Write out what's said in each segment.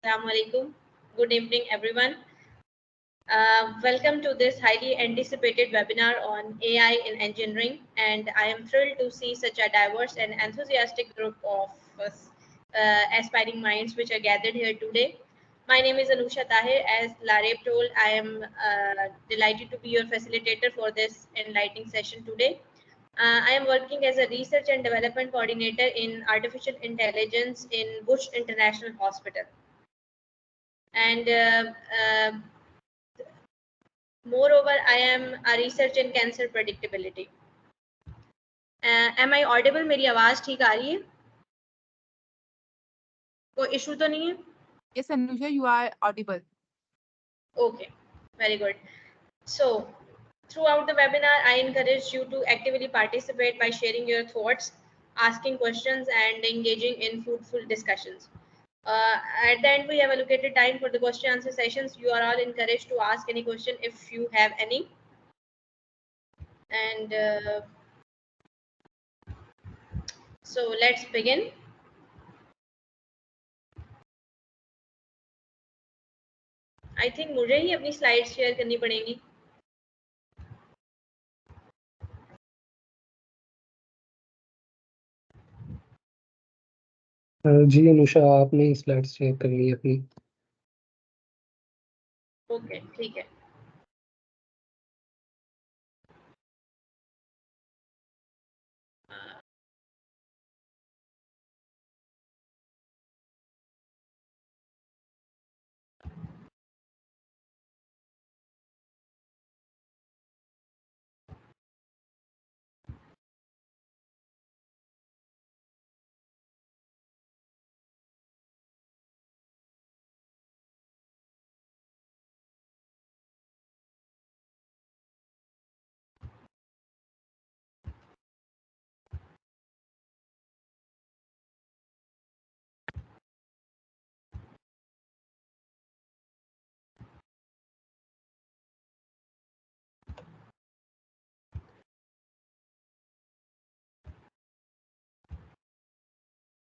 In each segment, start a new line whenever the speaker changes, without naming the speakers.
Assalamu alaikum. Good evening, everyone. Welcome to this highly anticipated webinar on AI in engineering, and I am thrilled to see such a diverse and enthusiastic group of aspiring minds which are gathered here today. My name is Anusha Tahir. As Lareb told, I am delighted to be your facilitator for this enlightening session today. I am working as a research and development coordinator in artificial intelligence in Bush International Hospital. And moreover, I am a research in cancer predictability. Am I audible? मेरी आवाज ठीक आ रही है? कोई issue तो नहीं है?
Yes, Anusha, you are audible.
Okay, very good. So, throughout the webinar, I encourage you to actively participate by sharing your thoughts, asking questions, and engaging in fruitful discussions. At the end, we have allocated time for the question answer sessions. You are all encouraged to ask any question if you have any. And so let's begin. I think मुझे ही अपनी slides share करनी पड़ेंगी.
जी अनुषा, आपने slides share कर ली अपनी.
Okay, ठीक है.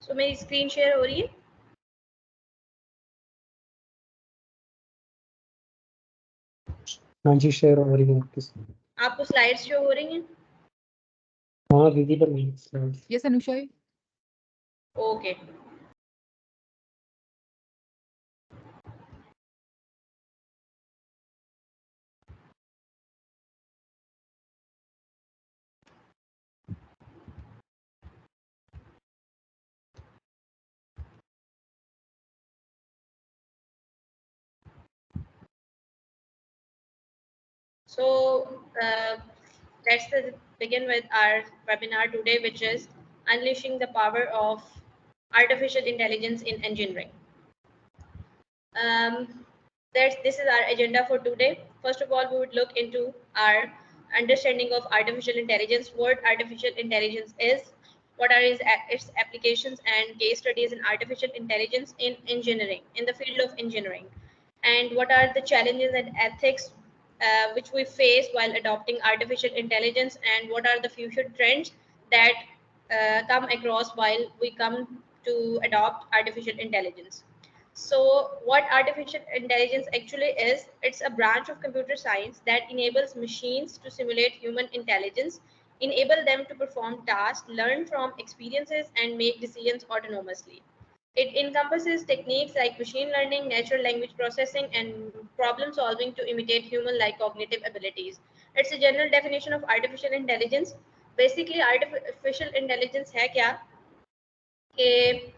So मेरी स्क्रीन शेयर हो रही है?
हाँ जी, शेयर हो रही है.
आपको स्लाइड्स शो हो रही हैं?
हाँ, विजिबल है slides.
Yes, Anusha.
Okay. So let's begin with our webinar today, which is Unleashing the Power of Artificial Intelligence in Engineering. This is our agenda for today. First of all, we would look into our understanding of artificial intelligence, what artificial intelligence is, what are its applications and case studies in artificial intelligence in engineering, in the field of engineering, and what are the challenges and ethics which we face while adopting artificial intelligence, and what are the future trends that come across while we come to adopt artificial intelligence. So what artificial intelligence actually is, it's a branch of computer science that enables machines to simulate human intelligence, enable them to perform tasks, learn from experiences, and make decisions autonomously. It encompasses techniques like machine learning, natural language processing, and problem solving to imitate human-like cognitive abilities. It's a general definition of artificial intelligence. Basically, artificial intelligence है क्या? कि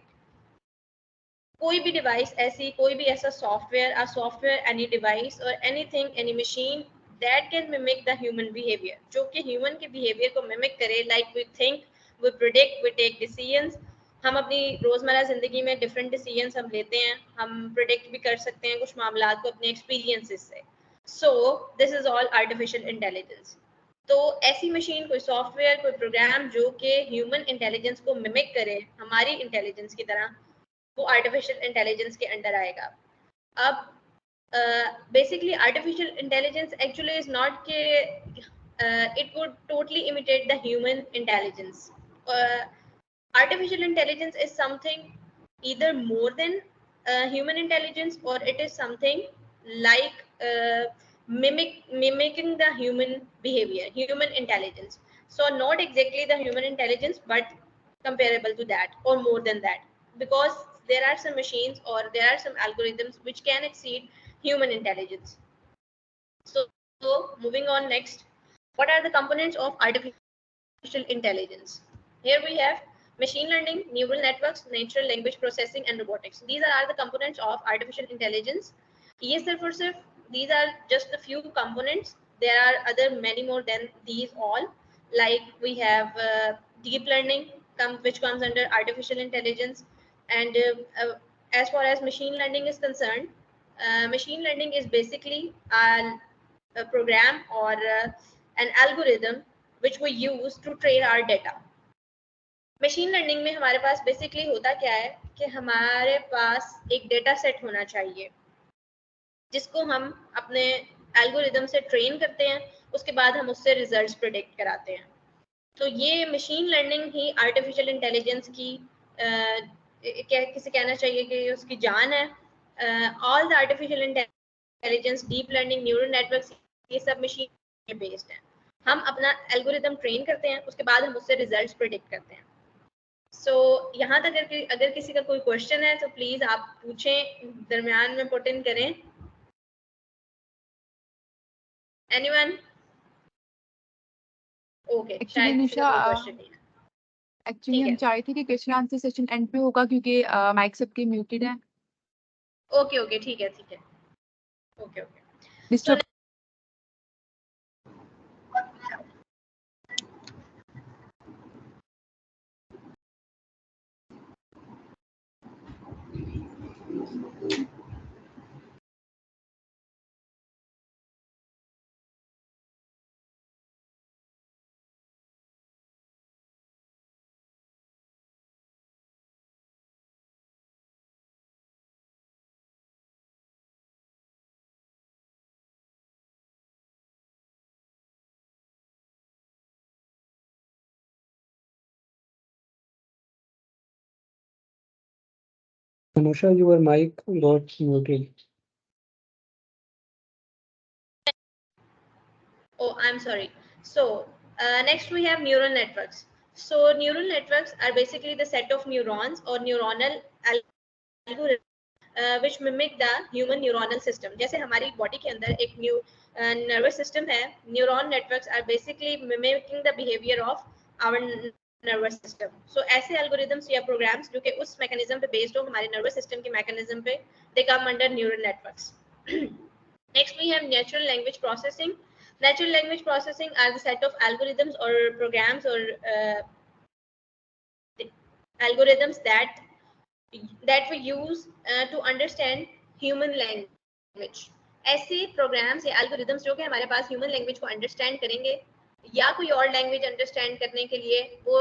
कोई भी device ऐसी, कोई भी ऐसा software, any device और anything, any machine that can mimic the human behaviour, जो कि ह्यूमन के बिहेवियर को मिमिक करे. Like we think, we predict, we take decisions. हम अपनी रोजमर्रा जिंदगी में डिफरेंट डिसीजंस हम लेते हैं, हम प्रिडिक्ट भी कर सकते हैं कुछ मामला को अपने एक्सपीरियंसेस से. So this is all artificial intelligence. तो ऐसी मशीन, कोई सॉफ्टवेयर, कोई प्रोग्राम जो कि ह्यूमन इंटेलिजेंस को मिमिक करे हमारी इंटेलिजेंस की तरह, वो आर्टिफिशियल इंटेलिजेंस के अंडर आएगा. अब basically artificial intelligence actually is not के it would totally imitate the human intelligence. Artificial intelligence is something either more than human intelligence, or it is something like mimicking the human behavior, human intelligence. So not exactly the human intelligence, but comparable to that or more than that, because there are some machines or there are some algorithms which can exceed human intelligence. So moving on next, what are the components of artificial intelligence? Here we have machine learning, neural networks, natural language processing, and robotics. These are the components of artificial intelligence. Yes, sir, for sir, these are just a few components. There are other many more than these all. Like we have deep learning, which comes under artificial intelligence. And as far as machine learning is concerned, machine learning is basically a program or an algorithm which we use to train our data. Machine learning में हमारे पास basically होता क्या है कि हमारे पास एक data set होना चाहिए जिसको हम अपने एल्गोरिदम से ट्रेन करते हैं, उसके बाद हम उससे रिजल्ट्स प्रेडिक्ट कराते हैं. तो ये मशीन लर्निंग ही आर्टिफिशियल इंटेलिजेंस की किसे कहना चाहिए कि उसकी जान है. All the artificial intelligence, deep learning, neural networks, ये सब मशीन बेस्ड हैं. हम अपना एल्गोरिदम ट्रेन करते हैं, उसके बाद हम उससे रिजल्ट्स प्रेडिक्ट करते हैं. सो यहाँ तक अगर किसी का कोई क्वेश्चन है तो प्लीज आप पूछें, दरमियान में पुट इन करें. एनीवन? ओके,
एक्चुअली निशा, एक्चुअली हम चाह रहे थे कि क्वेश्चन आंसर सेशन एंड पे होगा क्योंकि माइक सबके म्यूटेड है.
ओके ओके, ठीक है ठीक है. Okay okay.
Disturb
Anusha, your mic got muted.
Oh, I'm sorry. So next we have neural networks. So neural networks are basically the set of neurons or neuronal algorithms which mimic the human neuronal system. जैसे हमारी body के अंदर एक nervous system है. Neuron networks are basically mimicking the behavior of our nervous system. So ऐसे algorithms या programs जो कि उस mechanism पे based हो, हमारे nervous system के mechanism पे, they come under neural networks. Next we have natural language processing. Natural language processing are the set of algorithms or programs or algorithms that we use to understand human language. ऐसे programs या algorithms जो कि हमारे पास human language को understand करेंगे या कोई और language understand करने के लिए, वो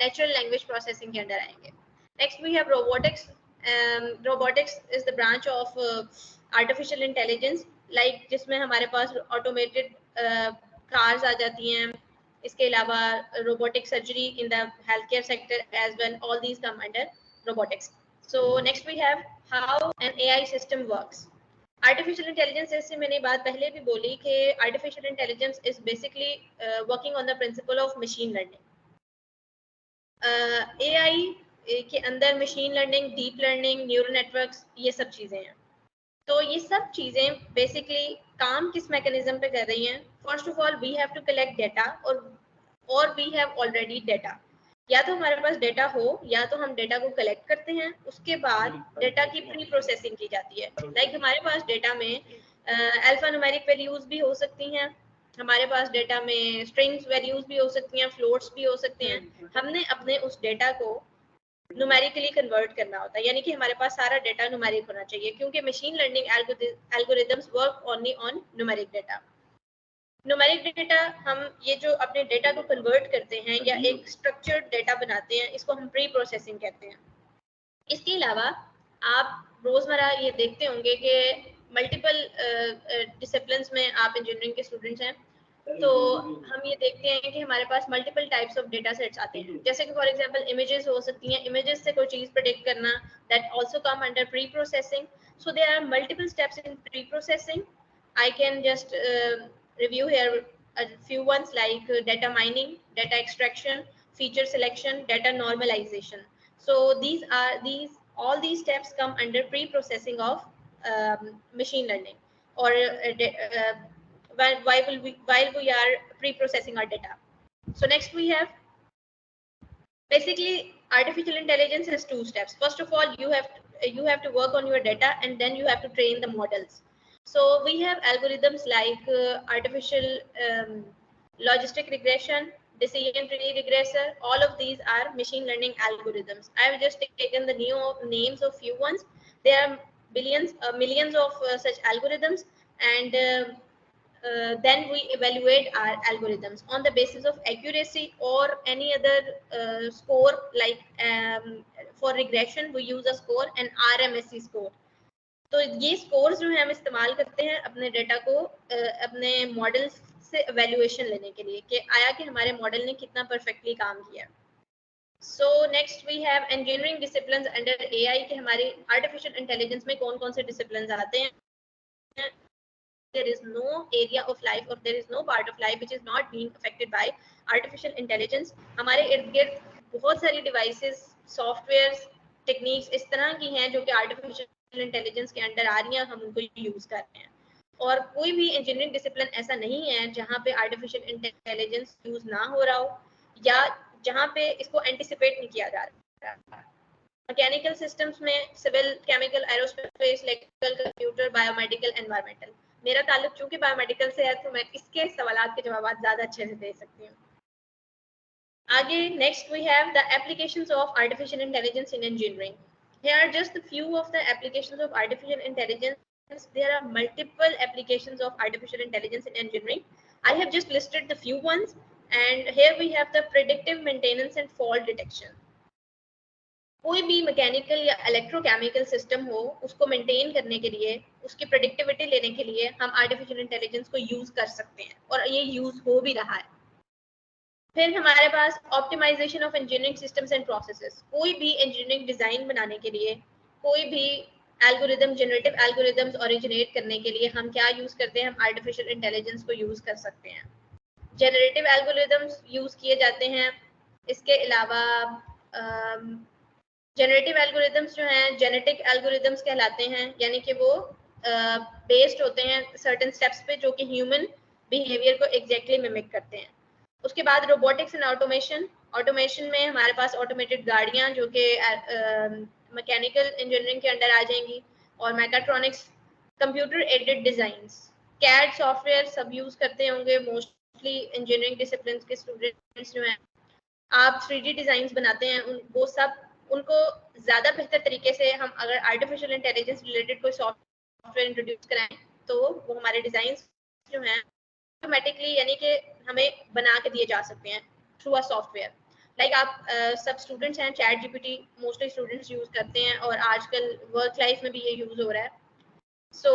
natural language processing के अंदर आएंगे. Next we have robotics. Robotics is the branch of artificial intelligence, like जिसमें हमारे पास automated cars आ जाती हैं. इसके अलावा robotic surgery in the healthcare sector as well. All these come under robotics. So next we have how an AI system works. Artificial intelligence, जैसे मैंने बात पहले भी बोली कि artificial intelligence is basically working on the principle of machine learning. AI के अंदर machine learning, deep learning, neural networks, ये सब चीजें हैं. तो ये सब चीजें बेसिकली काम किस मैकेनिज्म पे कर रही हैं? First of all we have to collect data और वी हैव ऑलरेडी डेटा. या तो हमारे पास डेटा हो या तो हम डेटा को कलेक्ट करते हैं, उसके बाद डेटा की प्री प्रोसेसिंग की जाती है. लाइक हमारे पास डेटा में अल्फा न्यूमेरिक वैल्यूज भी हो सकती हैं, हमारे पास डेटा में स्ट्रिंग्स वैल्यूज भी हो सकती हैं, फ्लोट्स भी हो सकते हैं. हमने अपने उस डेटा को न्यूमेरिकली कन्वर्ट करना होता है, यानी कि हमारे पास सारा डेटा न्यूमेरिक होना चाहिए, क्योंकि machine learning algorithms work only on numeric data. Numeric data, हम ये जो अपने डेटा को कन्वर्ट करते हैं या एक स्ट्रक्चर्ड डेटा बनाते हैं, इसको हम प्री प्रोसेसिंग कहते हैं. इसके अलावा आप रोजमर्रा ये देखते होंगे कि मल्टीपल डिसिप्लिन्स में आप इंजीनियरिंग के स्टूडेंट्स हैं, तो हम ये देखते हैं कि हमारे पास multiple types of data sets आते हैं, जैसे कि फॉर एग्जांपल इमेजेस हो सकती हैं, इमेजेस से कोई चीज प्रेडिक्ट करना, that also come under pre processing. So there are multiple steps in pre processing. I can just review here a few ones like data mining, data extraction, feature selection, data normalization. So all these steps come under pre-processing of machine learning, or while we are pre-processing our data. So next we have, basically artificial intelligence has two steps. First of all, you have to work on your data, and then you have to train the models. So we have algorithms like artificial logistic regression, decision tree regressor. All of these are machine learning algorithms. I have just taken the names of few ones. There are millions of such algorithms, and then we evaluate our algorithms on the basis of accuracy or any other score, like for regression we use a score, an RMSE score. तो ये scores जो है हम इस्तेमाल करते हैं अपने data को अपने मॉडल्स से एवेल्युएशन लेने के लिए, कि आया कि हमारे मॉडल ने कितना परफेक्टली काम किया. So next we have engineering disciplines under AI, कि हमारी आर्टिफिशियल इंटेलिजेंस में कौन कौन से डिसिप्लिन्स आते हैं. There is no area of life, or there is no part of life which is not being affected by artificial intelligence. हमारे इर्द गिर्द बहुत सारी डिवाइसेस, सॉफ्टवेयर्स, टेक्निक्स इस तरह की हैं जो कि आर्टिफिशियल इंटेलिजेंस के अंडर आ रही हैं, हम उनको यूज कर रहे हैं. और कोई भी इंजीनियरिंग डिसिप्लिन ऐसा नहीं है जहाँ पे आर्टिफिशियल इंटेलिजेंस यूज ना हो रहा हो, या जहाँ पे इसको एंटिसिपेट नहीं किया जा रहा. मैकेनिकल सिस्टम्स में civil, chemical, aerospace, electrical, computer, biomedical, environmental. मेरा ताल्लुक चूंकि बायोमेडिकल से है तो मैं इसके सवालात के जवाब ज्यादा अच्छे से दे सकती हूँ. आगे next we have the applications of artificial intelligence in engineering. Here are just a few of the applications of artificial intelligence. There are multiple applications of artificial intelligence in engineering. I have just listed the few ones, and here we have the predictive maintenance and fault detection. कोई भी mechanical या electrochemical system हो, उसको maintain करने के लिए, उसकी प्रेडिक्टिविटी लेने के लिए हम आर्टिफिशियल इंटेलिजेंस को यूज कर सकते हैं, और ये यूज हो भी रहा है. फिर हमारे पास optimization of engineering systems and processes. कोई भी इंजीनियरिंग डिजाइन बनाने के लिए, कोई भी एल्गोरिदम, जनरेटिव एल्गोरिदम्स ओरिजिनेट करने के लिए हम क्या यूज करते हैं, हम आर्टिफिशियल इंटेलिजेंस को यूज कर सकते हैं. जनरेटिव एल्गोरिदम्स यूज किए जाते हैं. इसके अलावा जनरेटिव एल्गोरिदम्स जो हैं जेनेटिक एल्गोरिदम्स कहलाते हैं, यानी कि वो बेस्ड होते हैं सर्टेन स्टेप्स पे जो कि ह्यूमन बिहेवियर को एग्जैक्टली मिमिक करते हैं. उसके बाद रोबोटिक्स एंड ऑटोमेशन. ऑटोमेशन में हमारे पास ऑटोमेटेड गाड़ियां जो कि मैकेनिकल इंजीनियरिंग के अंडर आ जाएंगी, और mechatronics, computer aided designs, CAD software सब यूज करते होंगे मोस्टली इंजीनियरिंग डिसिप्लिन के स्टूडेंट्स जो हैं. आप 3D डिजाइंस बनाते हैं, वो सब उनको ज्यादा बेहतर तरीके से हम अगर आर्टिफिशियल इंटेलिजेंस रिलेटेड कोई सॉफ्टवेयर इंट्रोड्यूस कराएं तो वो हमारे डिजाइंस जो हैं ऑटोमेटिकली, यानी कि हमें बना के दिए जा सकते हैं थ्रू अ सॉफ्टवेयर. लाइक आप सब स्टूडेंट्स हैं, chat GPT mostly students use करते हैं, और आजकल वर्क लाइफ में भी ये यूज हो रहा है. So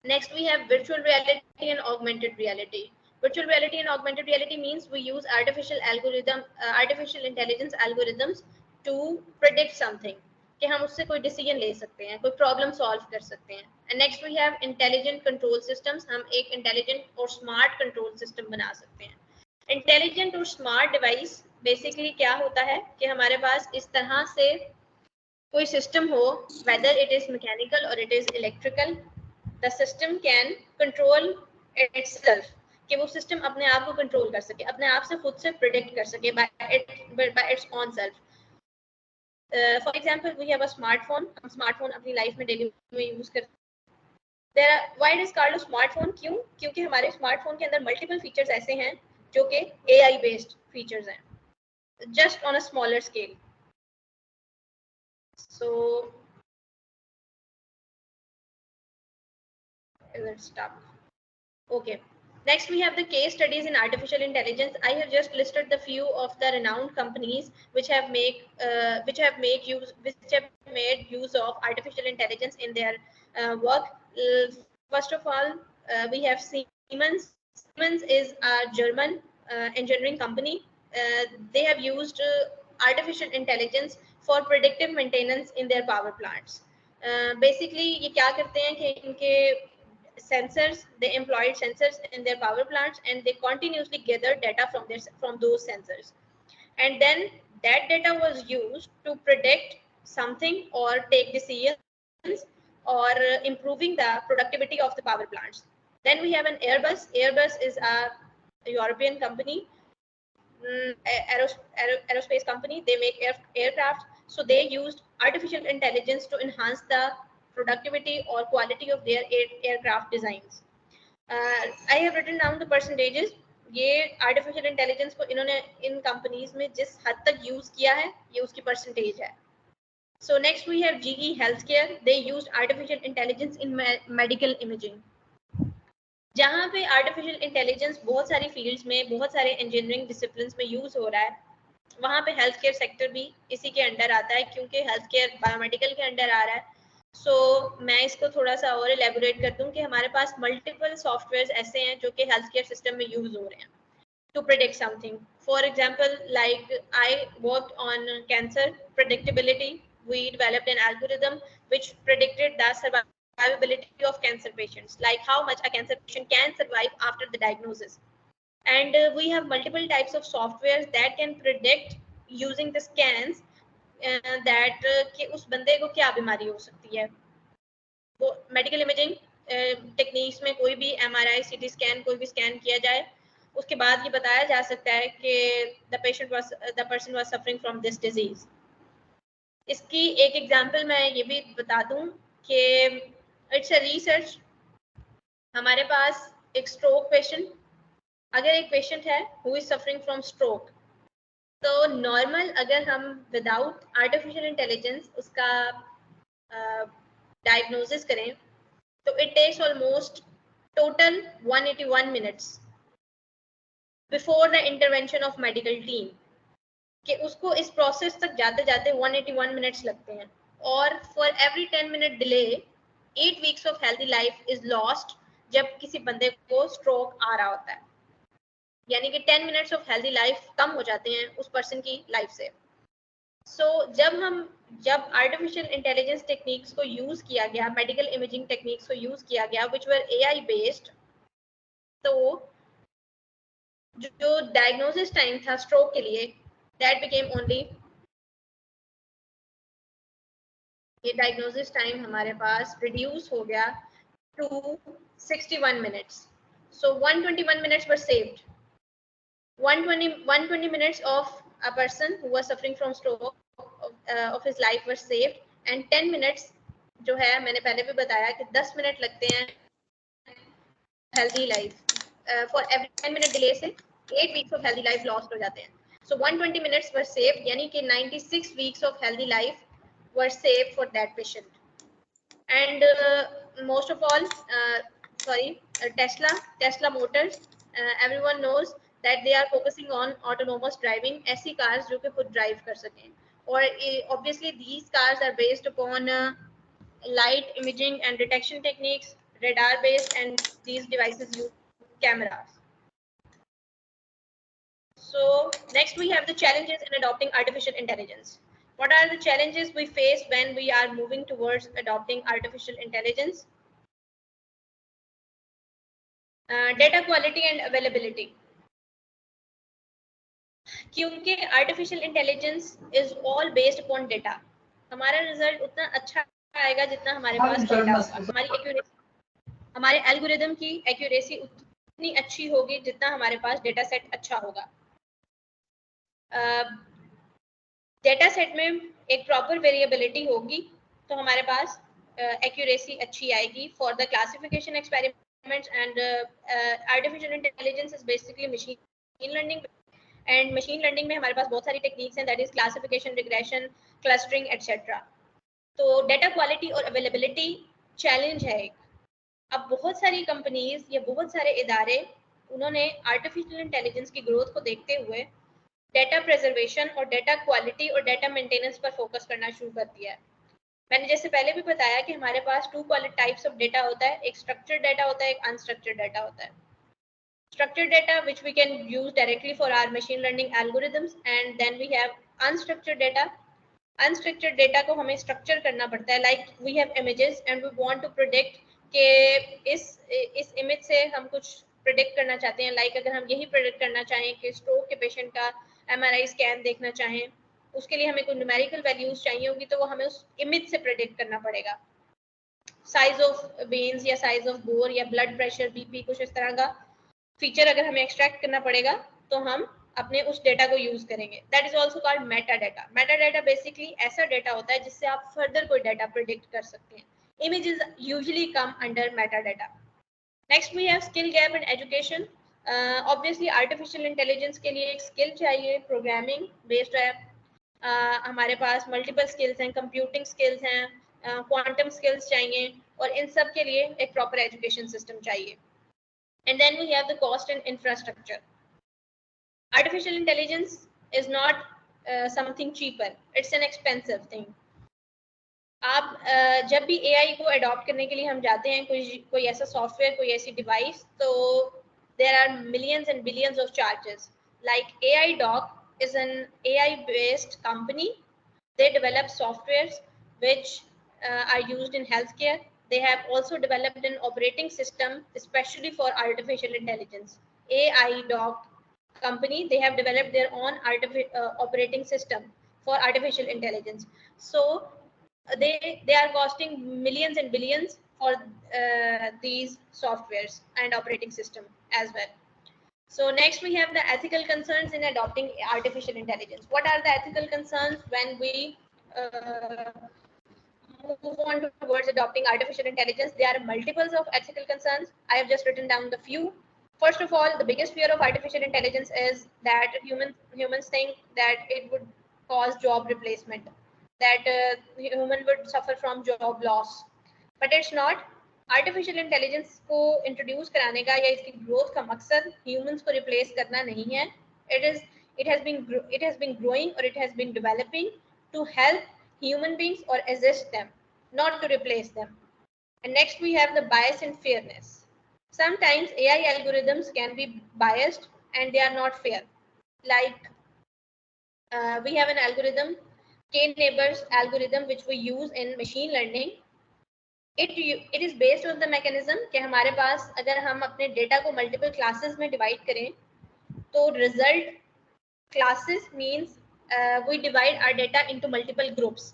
next we have virtual reality and augmented reality. Virtual reality and augmented reality means we use artificial intelligence algorithms to predict something, कि हम उससे कोई डिसीजन ले सकते हैं, कोई प्रॉब्लम सॉल्व कर सकते हैं. And next we have intelligent control systems. हम एक इंटेलिजेंट और स्मार्ट कंट्रोल सिस्टम बना सकते हैं. इंटेलिजेंट और स्मार्ट डिवाइस बेसिकली क्या होता है कि हमारे पास इस तरह से कोई सिस्टम हो, वेदर इट इज मैकेनिकल और it is electrical, the system can control itself, कि वो सिस्टम अपने आप को कंट्रोल कर सके, अपने आप से खुद से प्रेडिक्ट कर सके by its own self. For example we have a smartphone. हम स्मार्टफोन अपनी लाइफ में डेली में यूज करते हैं. Why it is called a smartphone? क्योंकि हमारे स्मार्टफोन के अंदर मल्टीपल फीचर्स ऐसे हैं जो कि एआई बेस्ड फीचर्स हैं, just on a smaller scale. So let's stop. Okay. Next, we have the case studies in artificial intelligence. I have just listed the few of the renowned companies which have made use of artificial intelligence in their work. First of all, we have Siemens. Siemens is a German engineering company. They have used artificial intelligence for predictive maintenance in their power plants. Basically ये क्या करते हैं कि इनके sensors, they employed sensors in their power plants and they continuously gather data from those sensors, and then that data was used to predict something or take decisions or improving the productivity of the power plants. Then we have an Airbus. Airbus is a European company, aerospace company. They make aircraft, so they used artificial intelligence to enhance the productivity or quality of their aircraft designs. I have written down the percentages. ये artificial intelligence को इन्होंने इन companies में जिस हद तक use किया है ये उसकी परसेंटेज है. So next we have GE Healthcare. They used artificial intelligence in medical imaging. जहाँ पे आर्टिफिशियल इंटेलिजेंस बहुत सारी फील्ड्स में, बहुत सारे इंजीनियरिंग डिसिप्लिन्स में यूज हो रहा है, वहाँ पे हेल्थ केयर सेक्टर भी इसी के अंडर आता है, क्योंकि हेल्थ केयर बायोमेडिकल के अंडर आ रहा है. सो मैं इसको थोड़ा सा और एलेबोरेट कर दूं कि हमारे पास मल्टीपल सॉफ्टवेयर ऐसे हैं जो कि हेल्थ केयर सिस्टम में यूज हो रहे हैं to predict something. For example, like I worked on cancer predictability. We developed an algorithm which predicted the survivability of cancer patients, like how much a cancer patient can survive after the diagnosis. And we have multiple types of softwares that can predict using the scans that कि उस बंदे को क्या बीमारी हो सकती है. वो मेडिकल इमेजिंग टेक्निक्स में कोई भी MRI CT स्कैन कोई भी स्कैन किया जाए, उसके बाद ये बताया जा सकता है कि the person was suffering from this disease. इसकी एक एग्जांपल मैं ये भी बता दूं कि इट्स अ रिसर्च. हमारे पास एक स्ट्रोक पेशेंट, अगर एक पेशेंट है who is suffering from stroke, तो नॉर्मल अगर हम विदाउट आर्टिफिशियल इंटेलिजेंस उसका डायग्नोसिस करें तो it takes almost total 181 minutes before the intervention of medical team, कि उसको इस प्रोसेस तक जाते जाते 181 मिनट्स लगते हैं. और for every 10 minute delay 8 weeks of healthy life is lost जब किसी बंदे को स्ट्रोक आ रहा होता है. यानी कि 10 मिनट्स ऑफ हेल्दी लाइफ कम हो जाते हैं उस पर्सन की लाइफ से. जब आर्टिफिशियल इंटेलिजेंस टेक्निक्स को यूज किया गया, मेडिकल इमेजिंग टेक्निक्स को यूज किया गया विच वर AI बेस्ड, तो जो डायग्नोसिस टाइम था स्ट्रोक के लिए दैट बिकेम ओनली, ये डायग्नोसिस टाइम हमारे पास रिड्यूस हो गया to 61 minutes. So 121 minutes were saved. 120 minutes of a person who was suffering from stroke of his life were saved, and 10 minutes जो है मैंने पहले भी बताया कि 10 मिनट लगते हैं healthy life. For every 10 minute delay से 8 weeks of healthy life lost हो जाते हैं. So 120 minutes were saved, यानी कि 96 weeks of healthy life were saved for that patient. And most of all, Tesla Motors, everyone knows that they are focusing on autonomous driving, ऐसी cars जो कि खुद drive कर सकें. और obviously these cars are based upon light imaging and detection techniques, radar based, and these devices use cameras. So next we have the challenges in adopting artificial intelligence. What are the challenges we face when we are moving towards adopting artificial intelligence? Data quality and availability. क्योंकि artificial intelligence is all based upon data. हमारा result उतना अच्छा आएगा जितना हमारे पास data होगा. हमारे algorithm की एक्यूरेसी उतनी अच्छी होगी जितना हमारे पास डेटा सेट अच्छा होगा. डेटा सेट में एक प्रॉपर वेरिएबिलिटी होगी तो हमारे पास एक्यूरेसी अच्छी आएगी for the classification experiments. And artificial intelligence is basically machine learning, and machine learning में हमारे पास बहुत सारी टेक्निक्स हैं, that is classification, regression, clustering etcetera. तो डेटा क्वालिटी और अवेलेबिलिटी चैलेंज है एक. अब बहुत सारी कंपनीज या बहुत सारे इदारे उन्होंने आर्टिफिशियल इंटेलिजेंस की ग्रोथ को देखते हुए डेटा प्रिजर्वेशन और डेटा क्वालिटी और डेटा मेंटेनेंस पर फोकस करना शुरू कर दिया है. मैंने जैसे पहले भी बताया कि हमारे पास 2 टाइप्स ऑफ डेटा होता है, एक स्ट्रक्चर्ड डेटा होता है, एक अनस्ट्रक्चर्ड डेटा होता है. structured data which we can use directly for our machine learning algorithms, and then we have unstructured data. Unstructured data को हमें structure करना पड़ता है, like we have images and we want to predict कि इस image से हम कुछ predict करना चाहते हैं, like अगर हम यही predict करना चाहें कि stroke के patient का MRI scan देखना चाहें, उसके लिए हमें कोई numerical values चाहिए होगी, तो वो हमें उस image से predict करना पड़ेगा. Size of veins या size of bore या blood pressure, BP, कुछ इस तरह का फीचर अगर हमें एक्सट्रैक्ट करना पड़ेगा तो हम अपने उस डेटा को यूज करेंगे. That is also called Meta data. Meta data basically ऐसा डेटा होता है जिससे आप फर्दर कोई डेटा प्रेडिक्ट कर सकते हैं. Images usually come under meta data. Next we have skill gap in education. Obviously artificial intelligence के लिए एक स्किल चाहिए, प्रोग्रामिंग बेस्ड है. हमारे पास मल्टीपल स्किल्स हैं, कंप्यूटिंग स्किल्स हैं, क्वांटम स्किल्स चाहिए, और इन सब के लिए एक प्रॉपर एजुकेशन सिस्टम चाहिए. And then we have the cost and infrastructure. Artificial intelligence is not something cheaper. It's an expensive thing. आप जब भी AI को adopt करने के लिए हम जाते हैं, कोई ऐसा software, कोई ऐसी device, तो there are millions and billions of charges. Like AI Doc is an AI-based company. They develop softwares which are used in healthcare. They have also developed an operating system especially for artificial intelligence. AI Doc company, they have developed their own operating system for artificial intelligence. So they are costing millions and billions for these softwares and operating system as well. So next we have the ethical concerns in adopting artificial intelligence. What are the ethical concerns when we move on towards adopting artificial intelligence? There are multiples of ethical concerns. I have just written down the few. First of all, the biggest fear of artificial intelligence is that humans think that it would cause job replacement, that human would suffer from job loss. But it's not. Artificial intelligence को introduce कराने का या इसकी growth का मकसद humans को replace करना नहीं है. it has been growing or it has been developing to help human beings or assist them, not to replace them. And next we have the bias and fairness. Sometimes AI algorithms can be biased and they are not fair. Like we have an algorithm, K-neighbors algorithm, which we use in machine learning. It is based on the mechanism कि हमारे पास अगर हम अपने data को multiple classes में divide करें तो result classes means we divide our data into multiple groups.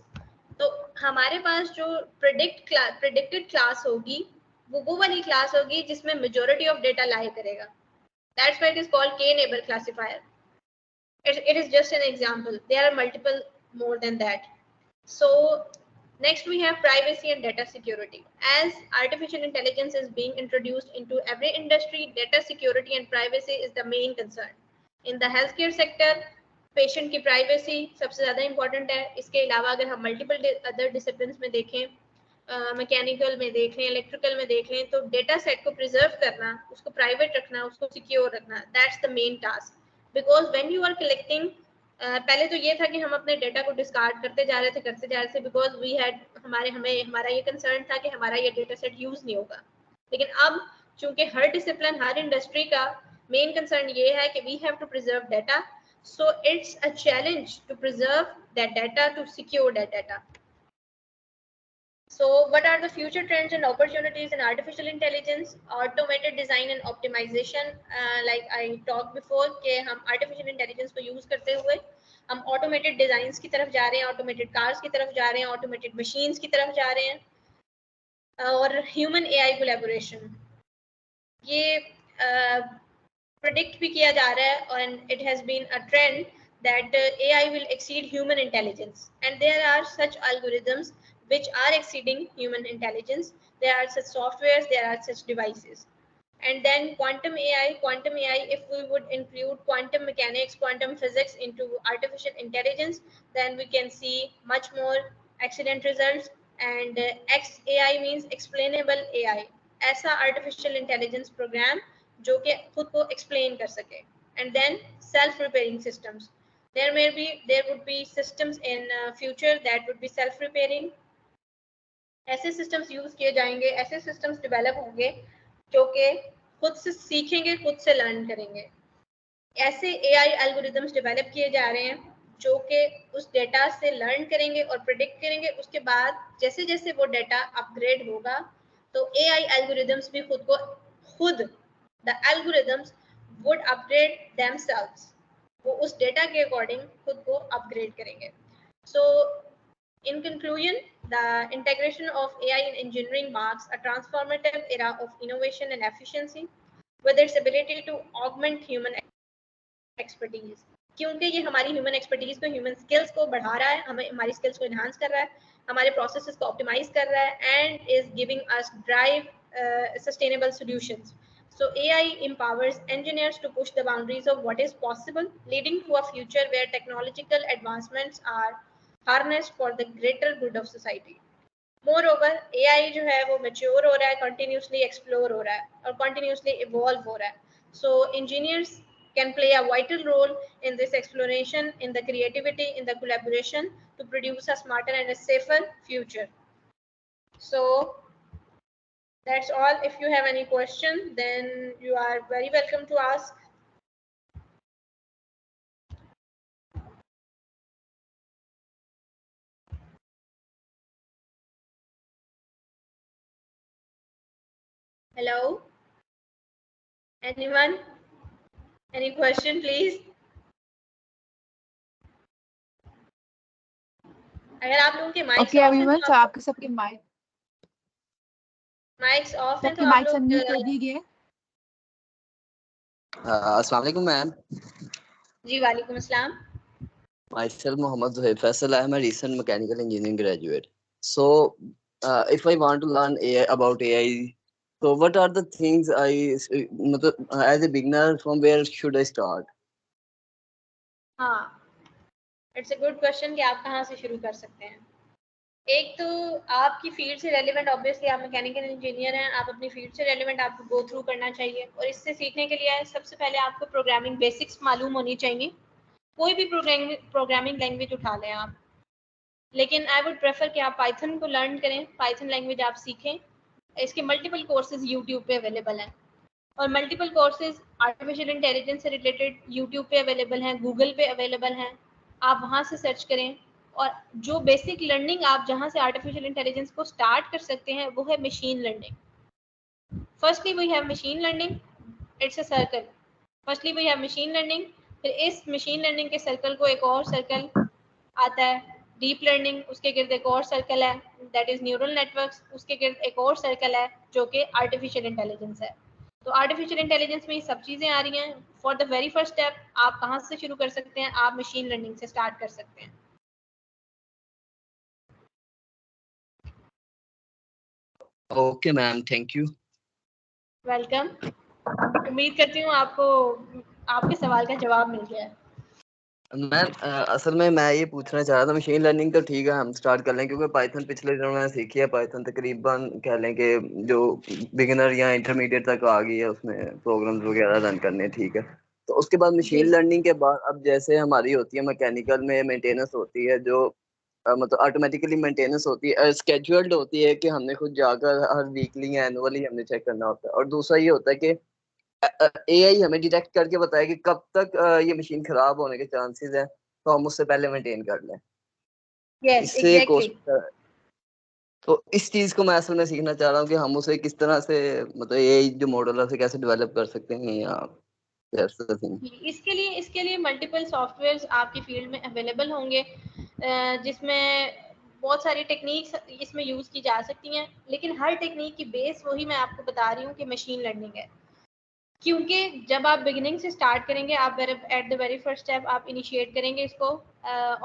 तो हमारे पास जो प्रेडिक्टेड क्लास होगी वो वाली क्लास होगी जिसमें मेजॉरिटी ऑफ डेटा लाई करेगा. That's why it is called K-neighbor classifier. It is just an example. There are multiple more than that. So next we have privacy and data security. As artificial intelligence is being introduced into every industry, data security and privacy is the main concern. In the healthcare sector, patient की privacy सबसे ज़्यादा important है. इसके अलावा अगर हम multiple other disciplines में देखें, मैकेनिकल में देख लें, इलेक्ट्रिकल में देख लें, तो डेटा सेट को प्रिजर्व करना, उसको प्राइवेट रखना, उसको सिक्योर रखना, that's the main task. Because when you are collecting, पहले तो ये था कि हम अपने डेटा को डिस्कार्ड करते जा रहे थे बिकॉज वी हैड हमारा ये कंसर्न था कि हमारा ये डेटा सेट यूज नहीं होगा. लेकिन अब चूंकि हर डिसिप्लिन, हर इंडस्ट्री का मेन कंसर्न ये है कि we have to preserve data, so it's a challenge to preserve that data, to secure that data. So what are the future trends and opportunities in artificial intelligence? Automated design and optimization. Like I talked before कि हम artificial intelligence को use करते हुए हम automated designs की तरफ जा रहे हैं, automated cars की तरफ जा रहे हैं, automated machines की तरफ जा रहे हैं, और human AI collaboration. ये predict भी किया जा रहा है, and it has been a trend that AI will exceed human intelligence, and there are such algorithms which are exceeding human intelligence. There are such softwares, there are such devices. And then quantum AI, if we would include quantum mechanics, quantum physics into artificial intelligence, then we can see much more excellent results. And XAI means explainable AI. ऐसा artificial intelligence program जो कि खुद को explain कर सके. And then self-repairing systems. There would be systems in future that would be self-repairing. ऐसे systems use किए जाएंगे, ऐसे सिस्टम्स डेवलप होंगे जो कि खुद से सीखेंगे, खुद से लर्न करेंगे। ऐसे AI एल्गोरिदम्स डेवलप किए जा रहे हैं जो कि उस डेटा से लर्न करेंगे और प्रिडिक्ट करेंगे। उसके बाद जैसे जैसे वो डेटा अपग्रेड होगा तो AI एल्गोरिदम्स भी खुद the algorithms would upgrade themselves, वो उस डेटा के अकॉर्डिंग खुद को अपग्रेड करेंगे। सो in conclusion, the integration of AI in engineering marks a transformative era of innovation and efficiency with its ability to augment human expertise, क्योंकि ये हमारी human expertise को, ह्यूमन स्किल्स को बढ़ा रहा है, हमें हमारी स्किल्स को इन्हांस कर रहा है, हमारे प्रोसेसेस को ऑप्टिमाइज कर रहा है and is giving us drive sustainable solutions. So AI empowers engineers to push the boundaries of what is possible, leading to a future where technological advancements are harnessed for the greater good of society. Moreover, AI जो है वो mature हो रहा है, continuously explore हो रहा है और continuously evolve हो रहा है. So engineers can play a vital role in this exploration, in the creativity, in the collaboration to produce a smarter and a safer future. So that's all. If you have any question, then you are very welcome to ask. Hello? Anyone? Any question, please? अगर आप लोगों के mics of हैं तो
आपके सबके
mics of हैं तो
सबके
आप
माइक्स
लोग
अनम्यूट कर दीजिए।
अस्सलाम वालेकुम मैम।
जी वालेकुम अस्सलाम।
Myself Mohammad Zuhair Faisal. I am a recent mechanical engineering graduate. So if I want to learn about AI, so what are the things as a beginner, from where should I start?
हाँ, it's a good question कि आप कहाँ से शुरू कर सकते हैं। एक तो आपकी फील्ड से रेलिवेंट, ऑब्वियसली आप मैकेनिकल इंजीनियर हैं, आप अपनी फील्ड से रेलिवेंट आपको गो थ्रू करना चाहिए और इससे सीखने के लिए सबसे पहले आपको प्रोग्रामिंग बेसिक्स मालूम होनी चाहिए। कोई भी प्रोग्रामिंग लैंग्वेज उठा लें आप, लेकिन आई वुड प्रेफर कि आप पाइथन को लर्न करें, पाइथन लैंग्वेज आप सीखें। इसके मल्टीपल कोर्सेज यूट्यूब पे अवेलेबल हैं और मल्टीपल कोर्सेज आर्टिफिशियल इंटेलिजेंस से रिलेटेड यूट्यूब पे अवेलेबल हैं, गूगल पे अवेलेबल हैं, आप वहाँ से सर्च करें। और जो बेसिक लर्निंग आप जहाँ से आर्टिफिशियल इंटेलिजेंस को स्टार्ट कर सकते हैं वो है machine learning. Firstly we have machine learning, it's a circle. Firstly we have machine learning, फिर इस मशीन लर्निंग के सर्कल को एक और सर्कल आता है डीप लर्निंग, उसके गिर्द एक और सर्कल है दैट इज न्यूरल नेटवर्क्स, उसके गिर्द एक और सर्कल है जो कि आर्टिफिशियल इंटेलिजेंस है। तो आर्टिफिशियल इंटेलिजेंस में ये सब चीज़ें आ रही हैं। For the very first step आप कहाँ से शुरू कर सकते हैं? आप मशीन लर्निंग से स्टार्ट कर सकते हैं।
Okay ma'am, thank you.
Welcome. उम्मीद करती हूँ आपको आपके सवाल का जवाब मिल गया है।
मैम असल में मैं ये पूछना चाह रहा था, मशीन लर्निंग तो ठीक है हम स्टार्ट कर लें, क्योंकि पाइथन पिछले दिनों में सीखी है। पाइथन तकरीबन कह लें कि जो बिगिनर या इंटरमीडिएट तक आ गई है, उसमें प्रोग्राम्स वगैरह रन करने, ठीक है। तो उसके बाद मशीन लर्निंग के बाद अब जैसे हमारी होती है मैकेनिकल में मेंटेनेंस होती है, जो मतलब ऑटोमेटिकली मेंटेनेंस होती है, स्केड्यूल्ड होती है कि हमने खुद जाकर हर वीकली या एनुअली हमने चेक करना होता है। और दूसरा ये होता है कि AI हमें डिटेक्ट करके बताया कि कब तक ये मशीन खराब होने के चांसेस हैं, तो हम उससे पहले मेंटेन कर लें। इससे कॉस्ट, तो इस चीज को मैं असल में सीखना चाह रहा हूँ कि हम उसे किस तरह से, मतलब AI जो मॉडल है उसे कैसे डेवलप कर सकते हैं या
इसके लिए मल्टीपल सॉफ्टवेयर्स आपकी फील्ड में अवेलेबल होंगे, जिसमें बहुत सारी टेक्निक्स इसमें यूज़ की जा सकती हैं, लेकिन हर टेक्निक की बेस वही मैं आपको बता रही हूँ कि मशीन लर्निंग है। क्योंकि जब आप बिगिनिंग से स्टार्ट करेंगे, आप at the very first step आप इनिशिएट करेंगे इसको,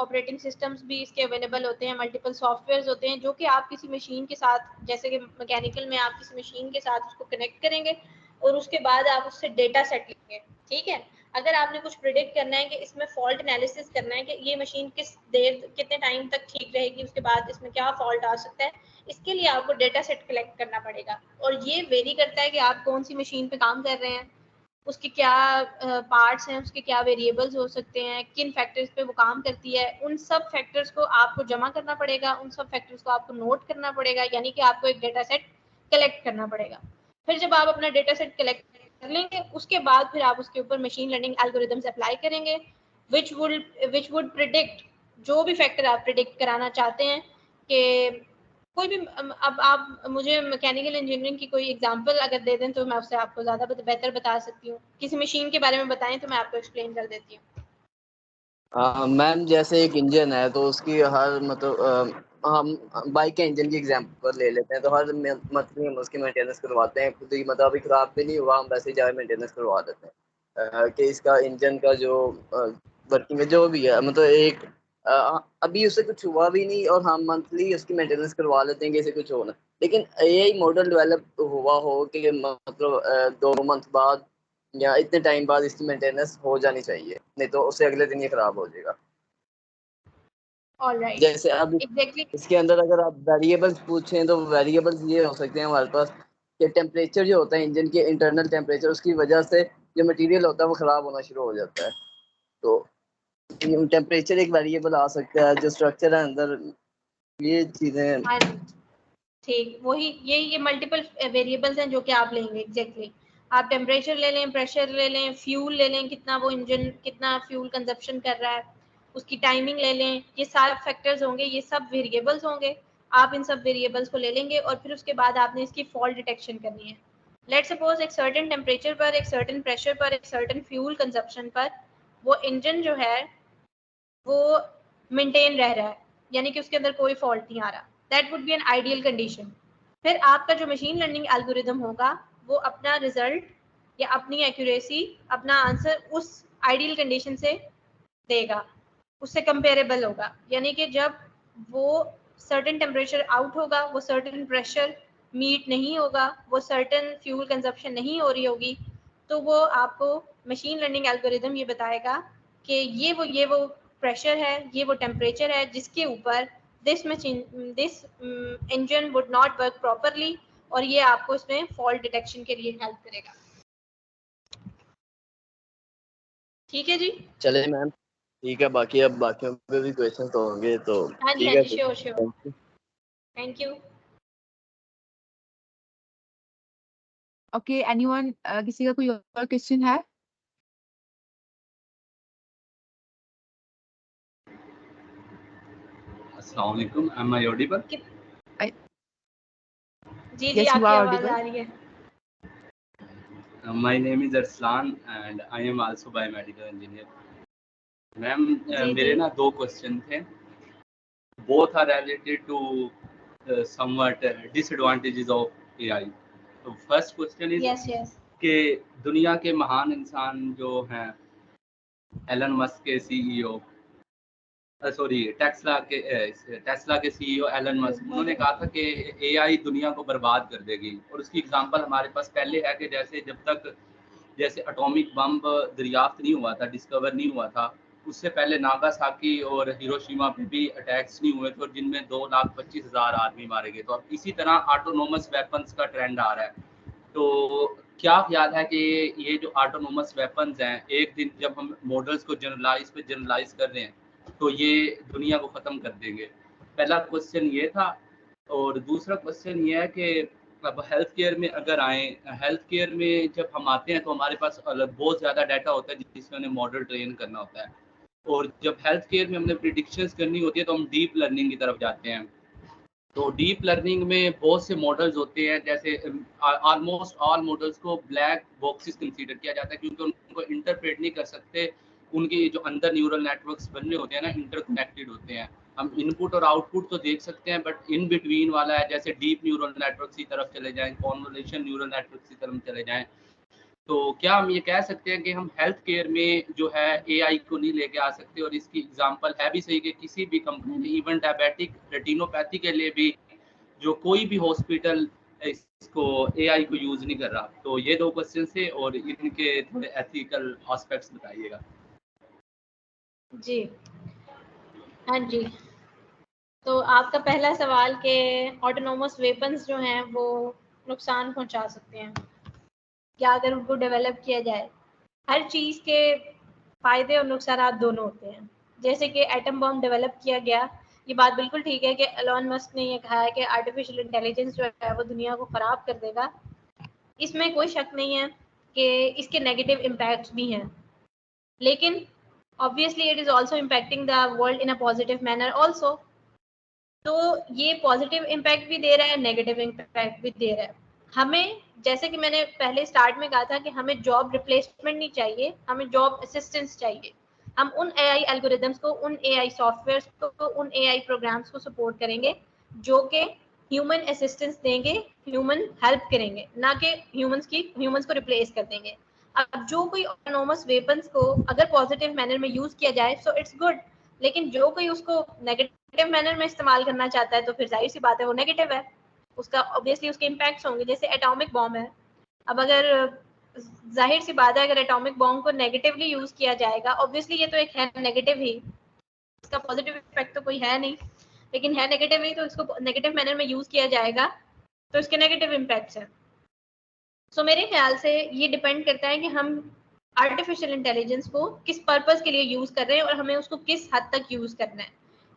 ऑपरेटिंग सिस्टम्स भी इसके अवेलेबल होते हैं, मल्टीपल सॉफ्टवेयर्स होते हैं जो कि आप किसी मशीन के साथ, जैसे कि मैकेनिकल में आप किसी मशीन के साथ उसको कनेक्ट करेंगे और उसके बाद आप उससे डेटा सेट लेंगे। ठीक है, अगर आपने कुछ प्रिडिक्ट करना है कि इसमें फॉल्ट एनालिसिस करना है कि ये मशीन कितने टाइम तक ठीक रहेगी, उसके बाद इसमें क्या फॉल्ट आ सकता है, इसके लिए आपको डेटा सेट कलेक्ट करना पड़ेगा। और ये वेरी करता है कि आप कौन सी मशीन पे काम कर रहे हैं, उसके क्या पार्ट्स हैं, उसके क्या वेरिएबल्स हो सकते हैं, किन फैक्टर्स पे वो काम करती है। उन सब फैक्टर्स को आपको जमा करना पड़ेगा, उन सब फैक्टर्स को आपको नोट करना पड़ेगा, यानी कि आपको एक डेटा सेट कलेक्ट करना पड़ेगा। फिर जब आप अपना डेटा सेट कलेक्ट कर लेंगे, उसके बाद फिर आप उसके ऊपर मशीन लर्निंग एल्गोरिदम्स अप्लाई करेंगे विच वुड प्रिडिक्ट जो भी फैक्टर आप प्रिडिक्ट कराना चाहते हैं कि कोई भी। अब आप मुझे मैकेनिकल इंजीनियरिंग की कोई एग्जांपल अगर दे दें तो मैं उससे आपको ज़्यादा बेहतर बता सकती हूँ। किसी मशीन के बारे में बताएं तो मैं आपको एक्सप्लेन कर देती हूँ।
मैम जैसे एक इंजन है तो उसकी हर मतलब हम बाइक के इंजन की एग्जांपल ले लेते हैं, तो हर मंथली हम उसकी मेंटेनेंस करवाते हैं खुद ही, मतलब अभी खराब भी नहीं हुआ हम वैसे ही जाके मेंटेनेंस करवा देते हैं कि इसका इंजन का जो वर्किंग है जो भी है, मतलब एक अभी उससे कुछ हुआ भी नहीं और हम मंथली उसकी मेंटेनेंस करवा लेते हैं कि इसे कुछ होना। लेकिन यही मॉडल डेवलप हुआ हो कि मतलब 2 मंथ बाद या इतने टाइम बाद इसकी मेंटेनेंस हो जानी चाहिए, नहीं तो उससे अगले दिन ही खराब हो जाएगा।
ऑलराइट,
जैसे अब
एग्जैक्टली।
इसके अंदर अगर आप वेरिएबल्स पूछें तो वेरिएबल्स ये हो सकते हैं हमारे पास कि टेम्परेचर जो होता है इंजन के इंटरनल टेम्परेचर, उसकी वजह से जो मटेरियल होता है वो ख़राब होना शुरू हो जाता है। तो टेम्परेचर एक वेरिएबल आ सकता है, जो स्ट्रक्चर है अंदर, ये चीज़ें।
हाँ ठीक, वही ये मल्टीपल वेरिएबल्स हैं जो कि आप लेंगे। एग्जैक्टली आप टेम्परेचर ले लें, प्रेशर ले लें, फ्यूल ले लें, कितना वो इंजन कितना फ्यूल कंजप्शन कर रहा है, उसकी टाइमिंग ले लें, ये सारे फैक्टर्स होंगे, ये सब वेरिएबल्स होंगे। आप इन सब वेरिएबल्स को ले लेंगे और फिर उसके बाद आपने इसकी फॉल्ट डिटेक्शन करनी है। लेट सपोज एक सर्टेन टेम्परेचर पर, एक सर्टेन प्रेशर पर, एक सर्टेन फ्यूल कंजप्शन पर वो इंजन जो है वो मेंटेन रह रहा है, यानी कि उसके अंदर कोई फॉल्ट नहीं आ रहा। That would be an ideal condition. फिर आपका जो मशीन लर्निंग एल्गोरिदम होगा वो अपना रिजल्ट या अपनी एक्यूरेसी, अपना आंसर उस आइडियल कंडीशन से देगा, उससे कंपेरेबल होगा। यानी कि जब वो सर्टेन टेम्परेचर आउट होगा, वो सर्टेन प्रेशर मीट नहीं होगा, वो सर्टेन फ्यूल कंजप्शन नहीं हो रही होगी, तो वो आपको मशीन लर्निंग एल्गोरिदम ये बताएगा कि ये वो प्रेशर है, ये वो टेम्परेचर है जिसके ऊपर this engine would not work properly, और ये आपको इसमें फॉल्ट डिटेक्शन के लिए हेल्प करेगा। ठीक है जी।
चले मैम, ठीक है, बाकी अब बाकियों पे भी क्वेश्चन तो होंगे तो
हाँ जी,
ठीक
हाँ
है
जी,
फिर।
Sure, thank you.
Okay, anyone किसी का कोई और क्वेश्चन है?
अस्सलाम वालेकुम, am I audible?
Ji ji,
Yes, you
आपकी
are
आवाज
audible.
आ रही है।
My name is Arslan and I am also biomedical engineer. Ma'am मेरे ना 2 क्वेश्चन थे, both are related to somewhat disadvantages of AI. तो first question is
yes yes.
कि दुनिया के महान इंसान जो हैं एलन मस्क के सीईओ, सॉरी टेस्ला के सीईओ एलन मस्क, उन्होंने कहा था कि एआई दुनिया को बर्बाद कर देगी। और उसकी एग्जांपल हमारे पास पहले है कि जैसे एटॉमिक बम दरियाफ्त नहीं हुआ था, डिस्कवर नहीं हुआ था, उससे पहले नागासाकी और हिरोशिमा पे भी अटैक्स नहीं हुए थे और जिनमें 2,25,000 आदमी मारे गए। तो अब इसी तरह ऑटोनोमस वेपन्स का ट्रेंड आ रहा है। तो क्या ख्याल है कि ये जो ऑटोनोमस वेपन्स हैं, एक दिन जब हम मॉडल्स को जनरलाइज कर रहे हैं तो ये दुनिया को ख़त्म कर देंगे? पहला क्वेश्चन ये था। और दूसरा क्वेश्चन ये है कि अब हेल्थ केयर में अगर आए, हेल्थ केयर में जब हम आते हैं तो हमारे पास बहुत ज़्यादा डाटा होता है जिसमें हमें मॉडल ट्रेन करना होता है। और जब हेल्थ केयर में हमने प्रिडिक्शंस करनी होती है तो हम डीप लर्निंग की तरफ जाते हैं। तो डीप लर्निंग में बहुत से मॉडल्स होते हैं, जैसे ऑलमोस्ट ऑल मॉडल्स को ब्लैक बॉक्सेस कंसीडर किया जाता है क्योंकि उनको इंटरप्रेट नहीं कर सकते। उनके जो अंदर न्यूरल नेटवर्क्स बन रहे होते हैं ना, इंटरकनेक्टेड होते हैं। हम इनपुट और आउटपुट तो देख सकते हैं बट इन बिटवीन वाला है, जैसे डीप न्यूरल नेटवर्क की तरफ चले जाएं, कॉन्वोल्यूशन न्यूरल नेटवर्क की तरफ चले जाएं। तो क्या हम ये कह सकते हैं कि हम हेल्थ केयर में जो है एआई को नहीं लेके आ सकते? और इसकी एग्जांपल है भी सही कि किसी भी कंपनी ने इवन डायबिटिक रेटिनोपैथी के लिए भी जो कोई भी हॉस्पिटल इसको एआई को यूज नहीं कर रहा। तो ये 2 क्वेश्चन थे और इनके थोड़े एथिकल एस्पेक्ट्स बताइएगा।
जी हाँ जी। तो आपका पहला सवाल कि ऑटोनोमस वेपन्स जो हैं वो नुकसान पहुंचा सकते हैं क्या अगर उनको डेवलप किया जाए। हर चीज़ के फ़ायदे और नुकसान दोनों होते हैं। जैसे कि एटम बम डेवलप किया गया, ये बात बिल्कुल ठीक है कि एलन मस्क ने ये कहा है कि आर्टिफिशियल इंटेलिजेंस जो है वो दुनिया को ख़राब कर देगा, इसमें कोई शक नहीं है। कि इसके नेगेटिव इम्पैक्ट्स भी हैं, लेकिन obviously it is also impacting the world in a positive manner also. तो ये पॉजिटिव इम्पैक्ट भी दे रहा है, नेगेटिव इम्पैक्ट भी दे रहा है। हमें, जैसे कि मैंने पहले स्टार्ट में कहा था कि हमें जॉब रिप्लेसमेंट नहीं चाहिए, हमें जॉब असिस्टेंस चाहिए। हम उन एआई एल्गोरिदम्स को, उन एआई सॉफ्टवेयर्स को, उन एआई प्रोग्राम्स को सपोर्ट करेंगे जो कि ह्यूमन असिस्टेंस देंगे, ह्यूमन हेल्प करेंगे, ना कि ह्यूमंस को रिप्लेस कर देंगे। अब जो कोई ऑटोनोमस वेपन्स को अगर पॉजिटिव मैनर में यूज किया जाए सो इट्स गुड, लेकिन जो कोई उसको नेगेटिव मैनर में इस्तेमाल करना चाहता है तो फिर जाहिर सी बात है वो नेगेटिव है, उसका ऑब्वियसली उसके इम्पैक्ट्स होंगे। जैसे एटॉमिक बॉम्ब है, अब अगर जाहिर सी बात है अगर एटॉमिक बॉम्ब को नेगेटिवली यूज किया जाएगा, ऑब्वियसली ये तो एक है नेगेटिव ही, इसका पॉजिटिव इफेक्ट तो कोई है नहीं, लेकिन है नेगेटिव ही, तो इसको नेगेटिव मैनर में यूज किया जाएगा तो इसके नेगेटिव इम्पैक्ट्स हैं। सो मेरे ख्याल से ये डिपेंड करता है कि हम आर्टिफिशियल इंटेलिजेंस को किस पर्पस के लिए यूज कर रहे हैं और हमें उसको किस हद तक यूज करना है।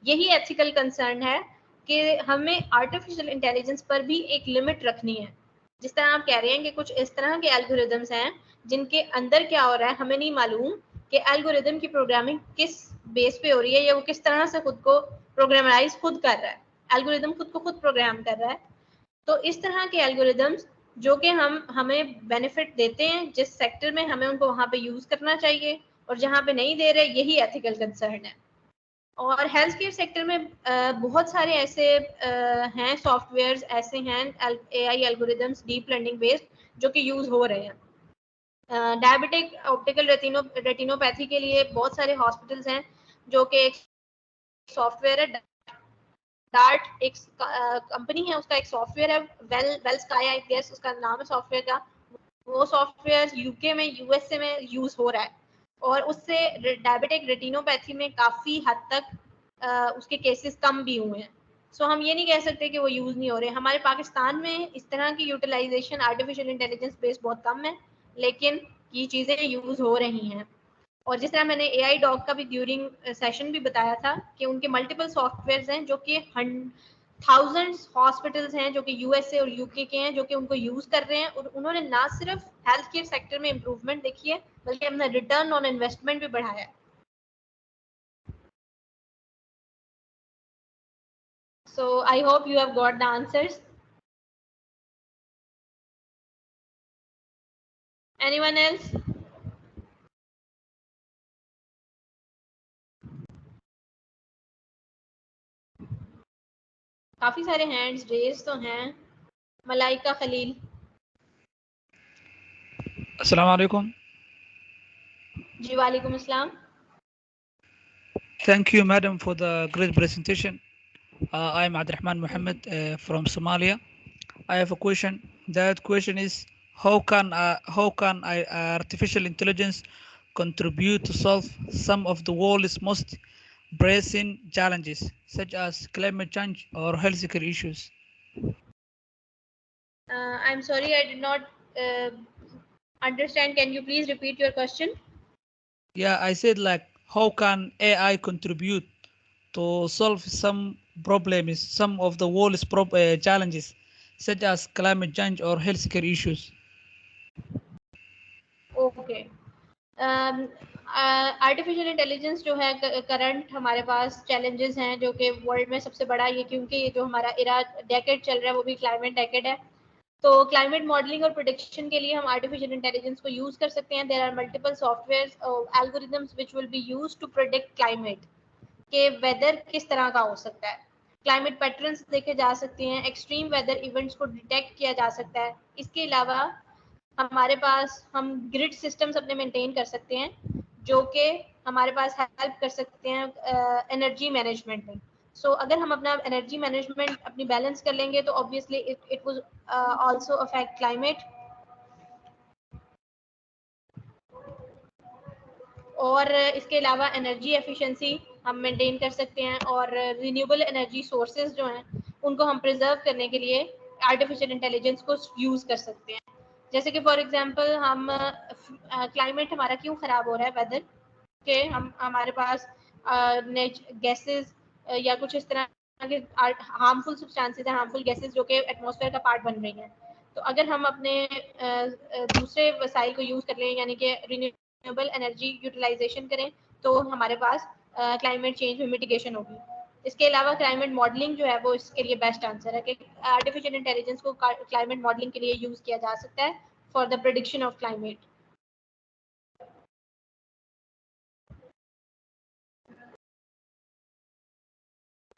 यही एथिकल कंसर्न है कि हमें आर्टिफिशियल इंटेलिजेंस पर भी एक लिमिट रखनी है। जिस तरह आप कह रहे हैं कि कुछ इस तरह के एल्गोरिदम्स हैं जिनके अंदर क्या हो रहा है हमें नहीं मालूम, कि एल्गोरिदम की प्रोग्रामिंग किस बेस पे हो रही है या वो किस तरह से खुद को प्रोग्रामराइज खुद कर रहा है, एल्गोरिदम खुद को खुद प्रोग्राम कर रहा है। तो इस तरह के एल्गोरिदम्स जो कि हमें बेनिफिट देते हैं, जिस सेक्टर में हमें उनको वहाँ पे यूज करना चाहिए, और जहाँ पे नहीं दे रहे, यही एथिकल कंसर्न है। और हेल्थ केयर सेक्टर में बहुत सारे ऐसे हैं सॉफ्टवेयर्स, ऐसे हैं AI algorithms deep learning based जो कि यूज हो रहे हैं। डायबिटिक ऑप्टिकल रेटिनोपैथी के लिए बहुत सारे हॉस्पिटल्स हैं जो कि एक सॉफ्टवेयर है, डार्ट एक कंपनी है, उसका एक सॉफ्टवेयर है, वेल स्काई आई गेस उसका नाम है सॉफ्टवेयर का। वो सॉफ्टवेयर यूके में, यूएसए में यूज हो रहा है और उससे डायबिटिक रेटिनोपैथी में काफी हद तक उसके केसेस कम भी हुए हैं। सो हम ये नहीं कह सकते कि वो यूज नहीं हो रहे। हमारे पाकिस्तान में इस तरह की यूटिलाइजेशन आर्टिफिशियल इंटेलिजेंस बेस्ड बहुत कम है, लेकिन ये चीजें यूज हो रही हैं। और जिस तरह मैंने एआई डॉग का भी ड्यूरिंग सेशन भी बताया था कि उनके मल्टीपल सॉफ्टवेयर्स हैं जो कि थाउजेंड्स हॉस्पिटल्स हैं जो कि यूएसए और यूके के हैं जो कि उनको यूज कर रहे हैं, और उन्होंने ना सिर्फ हेल्थ केयर सेक्टर में इंप्रूवमेंट देखी है बल्कि अपना रिटर्न ऑन इन्वेस्टमेंट भी बढ़ाया है। So I hope you have got the answers. Anyone else? काफी सारे हैंड्स रेज तो हैं। मलाइका खलील।
अस्सलाम वालेकुम।
जी वालेकुम अस्सलाम।
Thank you, madam, for the great presentation. I am Abdurrahman Mohammed from Somalia. I have a question. That question is, how can artificial intelligence contribute to solve some of the world's most pressing challenges, such as climate change or healthcare issues?
I'm sorry, I did not understand. Can you please repeat your question?
Yeah, I said, like, how can AI contribute to solve some problems, some of the world's challenges, such as climate change or healthcare issues?
Okay, artificial intelligence जो है current हमारे पास challenges हैं जो कि world में सबसे बड़ा ये, क्योंकि ये जो हमारा इरा डेकेड चल रहा है वो भी क्लाइमेट डेकेड है। तो क्लाइमेट मॉडलिंग और प्रोडिक्शन के लिए हम आर्टिफिशियल इंटेलिजेंस को यूज कर सकते हैं। There are multiple softwares algorithms which will be used to predict climate, के वेदर किस तरह का हो सकता है, क्लाइमेट पैटर्न्स देखे जा सकते हैं, एक्सट्रीम वेदर इवेंट्स को डिटेक्ट किया जा सकता है। इसके अलावा हमारे पास हम ग्रिड सिस्टम्स अपने मेंटेन कर सकते हैं जो कि हमारे पास हेल्प कर सकते हैं एनर्जी मैनेजमेंट में। सो अगर हम अपना एनर्जी मैनेजमेंट अपनी बैलेंस कर लेंगे तो obviously it will also affect climate. और इसके अलावा एनर्जी एफिशिएंसी हम मेंटेन कर सकते हैं, और रिन्यूएबल एनर्जी सोर्सेज जो हैं उनको हम प्रिजर्व करने के लिए आर्टिफिशियल इंटेलिजेंस को यूज़ कर सकते हैं। जैसे कि फॉर एग्जांपल हम क्लाइमेट हमारा क्यों ख़राब हो रहा है, वेदर के हमारे पास गैसेस या कुछ इस तरह के हार्मफुल सब्सटेंसेस हैं, हार्मफुल गैसेस जो कि एटमॉस्फेयर का पार्ट बन रही हैं। तो अगर हम अपने दूसरे वसाइल को यूज़ कर लें, यानी कि रिन्यूएबल एनर्जी यूटिलाइजेशन करें, तो हमारे पास क्लाइमेट चेंज में मिटिगेशन होगी। इसके अलावा क्लाइमेट मॉडलिंग जो है वो इसके लिए बेस्ट आंसर है कि आर्टिफिशियल इंटेलिजेंस को क्लाइमेट मॉडलिंग के लिए यूज़ किया जा सकता है for the prediction of climate.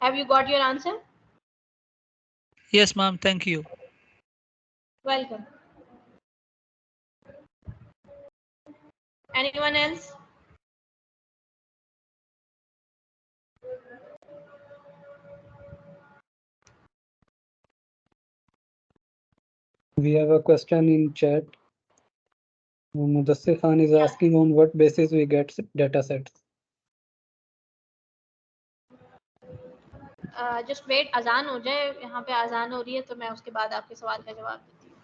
Have you got your answer?
Yes, ma'am. Thank you.
Welcome. Anyone else?
We have a question in chat. Mudassir Khan is asking on what basis we get data sets.
Just wait, अजान हो जाए, यहाँ पे अजान हो रही है, तो मैं उसके बाद आपके सवाल का जवाब देती हूँ।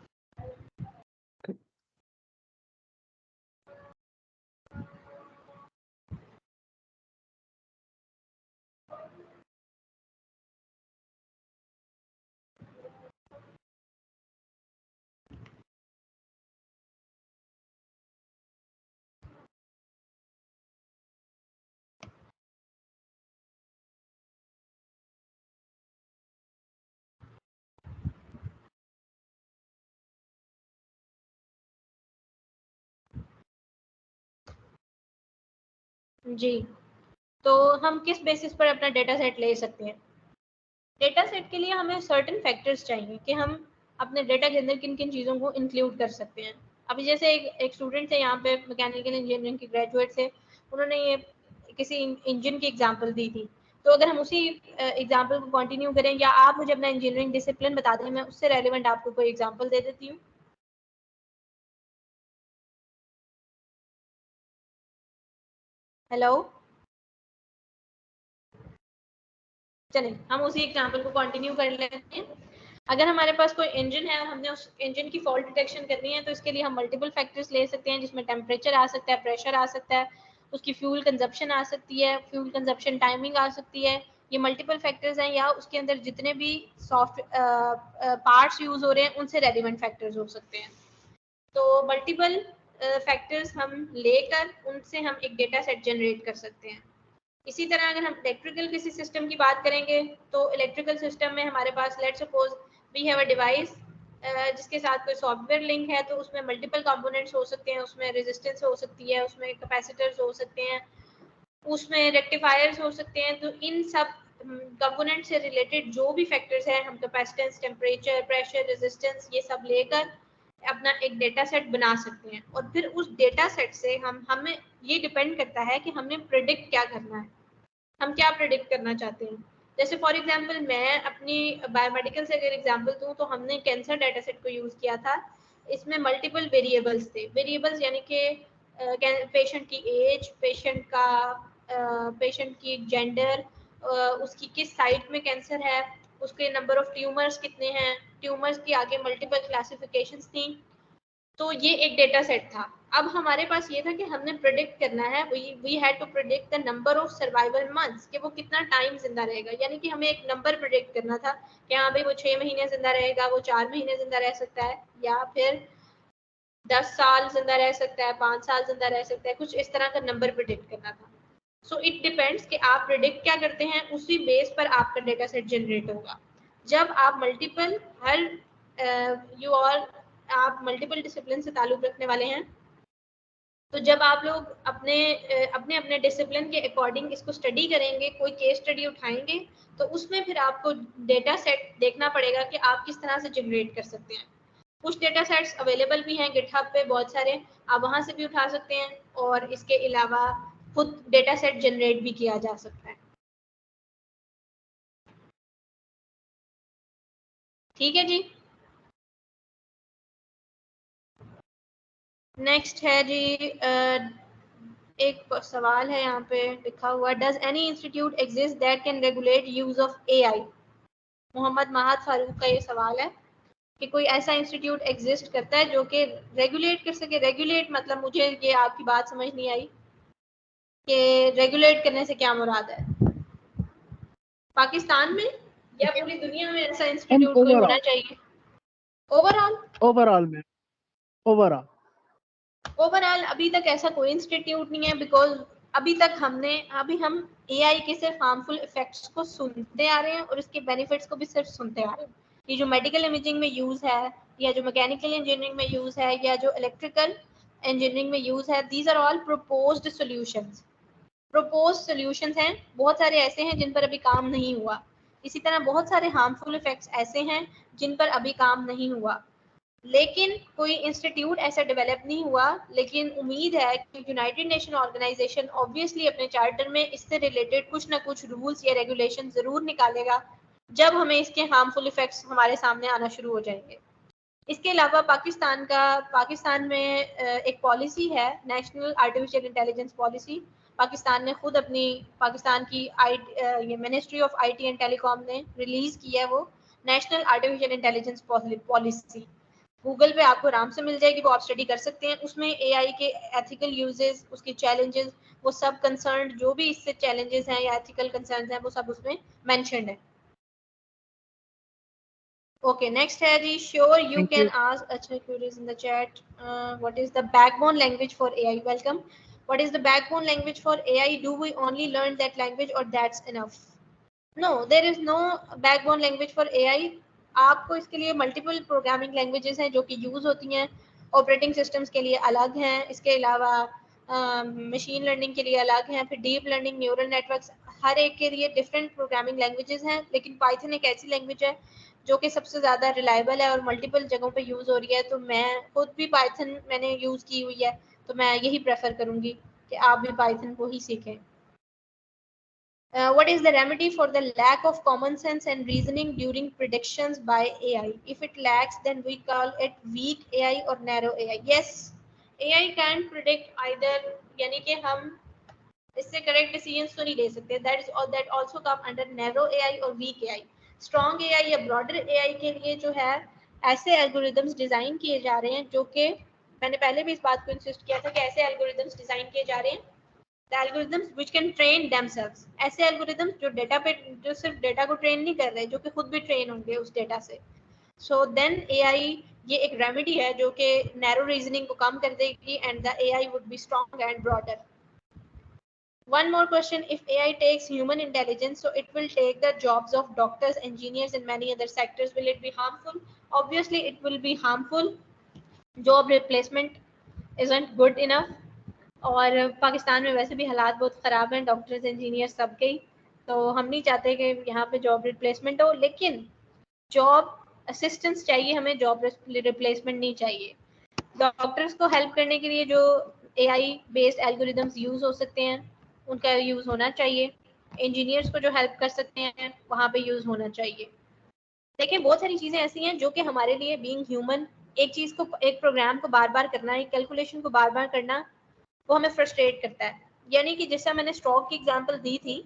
जी, तो हम किस बेसिस पर अपना डेटा सेट ले सकते हैं? डेटा सेट के लिए हमें सर्टेन फैक्टर्स चाहिए कि हम अपने डेटा के अंदर किन किन चीज़ों को इंक्लूड कर सकते हैं। अभी जैसे एक स्टूडेंट थे यहाँ पे, मैकेनिकल इंजीनियरिंग के ग्रेजुएट थे, उन्होंने ये किसी इंजन की एग्जांपल दी थी। तो अगर हम उसी एग्जांपल को कंटिन्यू करें, या आप मुझे अपना इंजीनियरिंग डिसिप्लिन बता दें, मैं उससे रेलिवेंट आपको कोई एग्जांपल दे देती हूँ। हेलो, चलिए हम उसी एग्जांपल को कंटिन्यू कर लेते हैं। अगर हमारे पास कोई इंजन है और हमने उस इंजन की फॉल्ट डिटेक्शन करनी है, तो इसके लिए हम मल्टीपल फैक्टर्स ले सकते हैं, जिसमें टेम्परेचर आ सकता है, प्रेशर आ सकता है, उसकी फ्यूल कंजप्शन आ सकती है, फ्यूल कंजप्शन टाइमिंग आ सकती है। ये मल्टीपल फैक्टर्स हैं, या उसके अंदर जितने भी सॉफ्ट पार्ट्स यूज हो रहे हैं उनसे रेलिवेंट फैक्टर्स हो सकते हैं। तो मल्टीपल फैक्टर्स हम लेकर उनसे हम एक डेटा सेट जनरेट कर सकते हैं। इसी तरह अगर हम इलेक्ट्रिकल किसी सिस्टम की बात करेंगे, तो इलेक्ट्रिकल सिस्टम में हमारे पास let's suppose we have a device जिसके साथ कोई सॉफ्टवेयर लिंक है, तो उसमें मल्टीपल कंपोनेंट्स हो सकते हैं, उसमें रेजिस्टेंस हो सकती है, उसमें कैपेसिटर्स हो सकते हैं, उसमें रेक्टिफायर्स हो सकते हैं। तो इन सब कंपोनेंट से रिलेटेड जो भी फैक्टर्स हैं, हम कैपेसिटेंस, टेम्परेचर, प्रेशर, रेजिस्टेंस, ये सब लेकर अपना एक डेटा सेट बना सकते हैं। और फिर उस डेटा सेट से हमें ये डिपेंड करता है कि हमने प्रेडिक्ट क्या करना है, हम क्या प्रेडिक्ट करना चाहते हैं। जैसे फॉर एग्जांपल मैं अपनी बायोमेडिकल से अगर एग्जांपल दूं, तो हमने कैंसर डाटा सेट को यूज़ किया था। इसमें मल्टीपल वेरिएबल्स थे। वेरिएबल्स यानी कि पेशेंट की एज, पेशेंट की जेंडर, उसकी किस साइट में कैंसर है, उसके नंबर ऑफ ट्यूमर्स कितने हैं, ट्यूमर्स की आगे मल्टीपल क्लासिफिकेशंस थी। तो ये एक डेटा सेट था। अब हमारे पास ये था कि हमने प्रेडिक्ट करना है, we had to predict the number of survival months, कि वो कितना टाइम जिंदा रहेगा। यानी कि हमें एक नंबर प्रेडिक्ट करना था कि हाँ भाई वो 6 महीने जिंदा रहेगा, वो 4 महीने जिंदा रह सकता है, या फिर 10 साल जिंदा रह सकता है, 5 साल जिंदा रह सकता है, कुछ इस तरह का नंबर प्रेडिक्ट करना था। सो इट डिपेंड्स कि आप प्रेडिक्ट क्या करते हैं, उसी बेस पर आपका डेटा सेट जनरेट होगा। जब आप मल्टीपल आप मल्टीपल डिसिप्लिन से ताल्लुक रखने वाले हैं, तो जब आप लोग अपने अपने डिसिप्लिन के अकॉर्डिंग इसको स्टडी करेंगे, कोई केस स्टडी उठाएंगे, तो उसमें फिर आपको डेटा सेट देखना पड़ेगा कि आप किस तरह से जनरेट कर सकते हैं। कुछ डेटा सेट्स अवेलेबल भी हैं गिटहब पे बहुत सारे, आप वहां से भी उठा सकते हैं, और इसके अलावा खुद डेटा सेट जनरेट भी किया जा सकता है। ठीक है जी। नेक्स्ट है जी, एक सवाल है यहाँ पे लिखा हुआ, does any institute exist that can regulate use of AI. Mohammed Mahad Farooq का ये सवाल है कि कोई ऐसा इंस्टीट्यूट एग्जिस्ट करता है जो कि रेगुलेट कर सके। रेगुलेट मतलब, मुझे ये आपकी बात समझ नहीं आई कि रेगुलेट करने से क्या मुराद है। पाकिस्तान में या पूरी दुनिया में ऐसा इंस्टीट्यूट कोई होना चाहिए? ओवरऑल
में ओवरऑल
अभी तक ऐसा कोई इंस्टीट्यूट नहीं है, बिकॉज अभी हम एआई के सिर्फ हार्मफुल इफेक्ट्स को सुनते आ रहे हैं और इसके बेनिफिट्स को भी सिर्फ सुनते आ रहे हैं। ये जो मेडिकल इमेजिंग में यूज है, या जो मैकेनिकल इंजीनियरिंग में यूज है, या जो इलेक्ट्रिकल इंजीनियरिंग में यूज है, these are all proposed solutions हैं। बहुत सारे ऐसे हैं जिन पर अभी काम नहीं हुआ। इसी तरह बहुत सारे हार्मफुल इफेक्ट्स ऐसे हैं जिन पर अभी काम नहीं हुआ, लेकिन कोई इंस्टीट्यूट ऐसा डेवलप नहीं हुआ। लेकिन उम्मीद है कि यूनाइटेड नेशन ऑर्गेनाइजेशन ऑब्वियसली अपने चार्टर में इससे रिलेटेड कुछ ना कुछ रूल्स या रेगुलेशन जरूर निकालेगा जब हमें इसके हार्मफुल इफेक्ट्स हमारे सामने आना शुरू हो जाएंगे। इसके अलावा पाकिस्तान में एक पॉलिसी है, national artificial intelligence policy. Pakistan ने खुद अपनी पाकिस्तान की ये ministry of IT and telecom ने रिलीज की है वो national artificial intelligence policy. Google पे आपको आराम से मिल जाएगी, वो आप स्टडी कर सकते हैं। उसमें एआई के एथिकल यूजेस, उसके चैलेंजेस, वो सब कंसर्न जो भी इससे चैलेंजेस हैं या एथिकल कंसर्न्स हैं, वो सब उसमें मेंशन्ड है। Okay, next है जी, sure you
Thank
can
you.
ask. अच्छा, queries in the chat. What is the backbone language for AI? Welcome. What is the backbone language for AI? Do we only learn that language or that's enough? No, there is no backbone language for AI. आपको इसके लिए multiple programming languages हैं जो कि use होती हैं। Operating systems के लिए अलग हैं, इसके अलावा मशीन लर्निंग के लिए अलग हैं, फिर डीप लर्निंग, न्यूरल नेटवर्क्स, हर एक के लिए डिफरेंट प्रोग्रामिंग लैंग्वेजेस हैं। लेकिन पाइथन एक ऐसी लैंग्वेज है जो कि सबसे ज़्यादा रिलायबल है और मल्टीपल जगहों पे यूज़ हो रही है। तो मैं खुद भी पाइथन मैंने यूज़ की हुई है, तो मैं यही प्रेफर करूँगी कि आप भी पाइथन को ही सीखें। What is the remedy for the lack of common sense and reasoning during predictions by AI? If it lacks, then we call it weak AI or narrow AI. Yes, AI can predict either, यानी कि हम इससे correct decisions तो नहीं ले सकते। that also come under narrow AI और weak AI. Strong AI या ब्रॉडर AI के लिए जो है ऐसे एल्गोरिदम्स डिजाइन किए जा रहे हैं जो कि मैंने पहले भी इस बात को इंसिस्ट किया था कि ऐसे एल्गोरिदम्स डिजाइन किए जा रहे हैं, the algorithms which can train themselves. ऐसे एल्गोरिदम्स जो डेटा पे जो सिर्फ डेटा को ट्रेन नहीं कर रहे, जो कि खुद भी ट्रेन होंगे उस डेटा से। सो देन AI ये एक रेमेडी है जो कि नैरो रीजनिंग को कम कर देगी and the AI would be strong and broader. One more question, if AI takes human intelligence, so it will take the jobs of doctors, engineers and many other sectors. Will it be harmful? Obviously it will be harmful. Job replacement isn't good enough. और पाकिस्तान में वैसे भी हालात बहुत ख़राब हैं, doctors, engineer सबके ही, तो हम नहीं चाहते कि यहाँ पे जॉब रिप्लेसमेंट हो, लेकिन जॉब असिस्टेंस चाहिए हमें, जॉब रिप्लेसमेंट नहीं चाहिए। डॉक्टर्स को हेल्प करने के लिए जो AI बेस्ड एल्गोरिदम्स यूज़ हो सकते हैं उनका यूज़ होना चाहिए। इंजीनियर्स को जो हेल्प कर सकते हैं वहाँ पे यूज़ होना चाहिए। देखिए बहुत सारी चीज़ें ऐसी हैं जो कि हमारे लिए बीइंग ह्यूमन, एक चीज़ को, एक प्रोग्राम को बार बार करना, एक कैलकुलेशन को बार बार करना, वो हमें फ्रस्ट्रेट करता है। यानी कि जैसा मैंने स्ट्रोक की एग्जांपल दी थी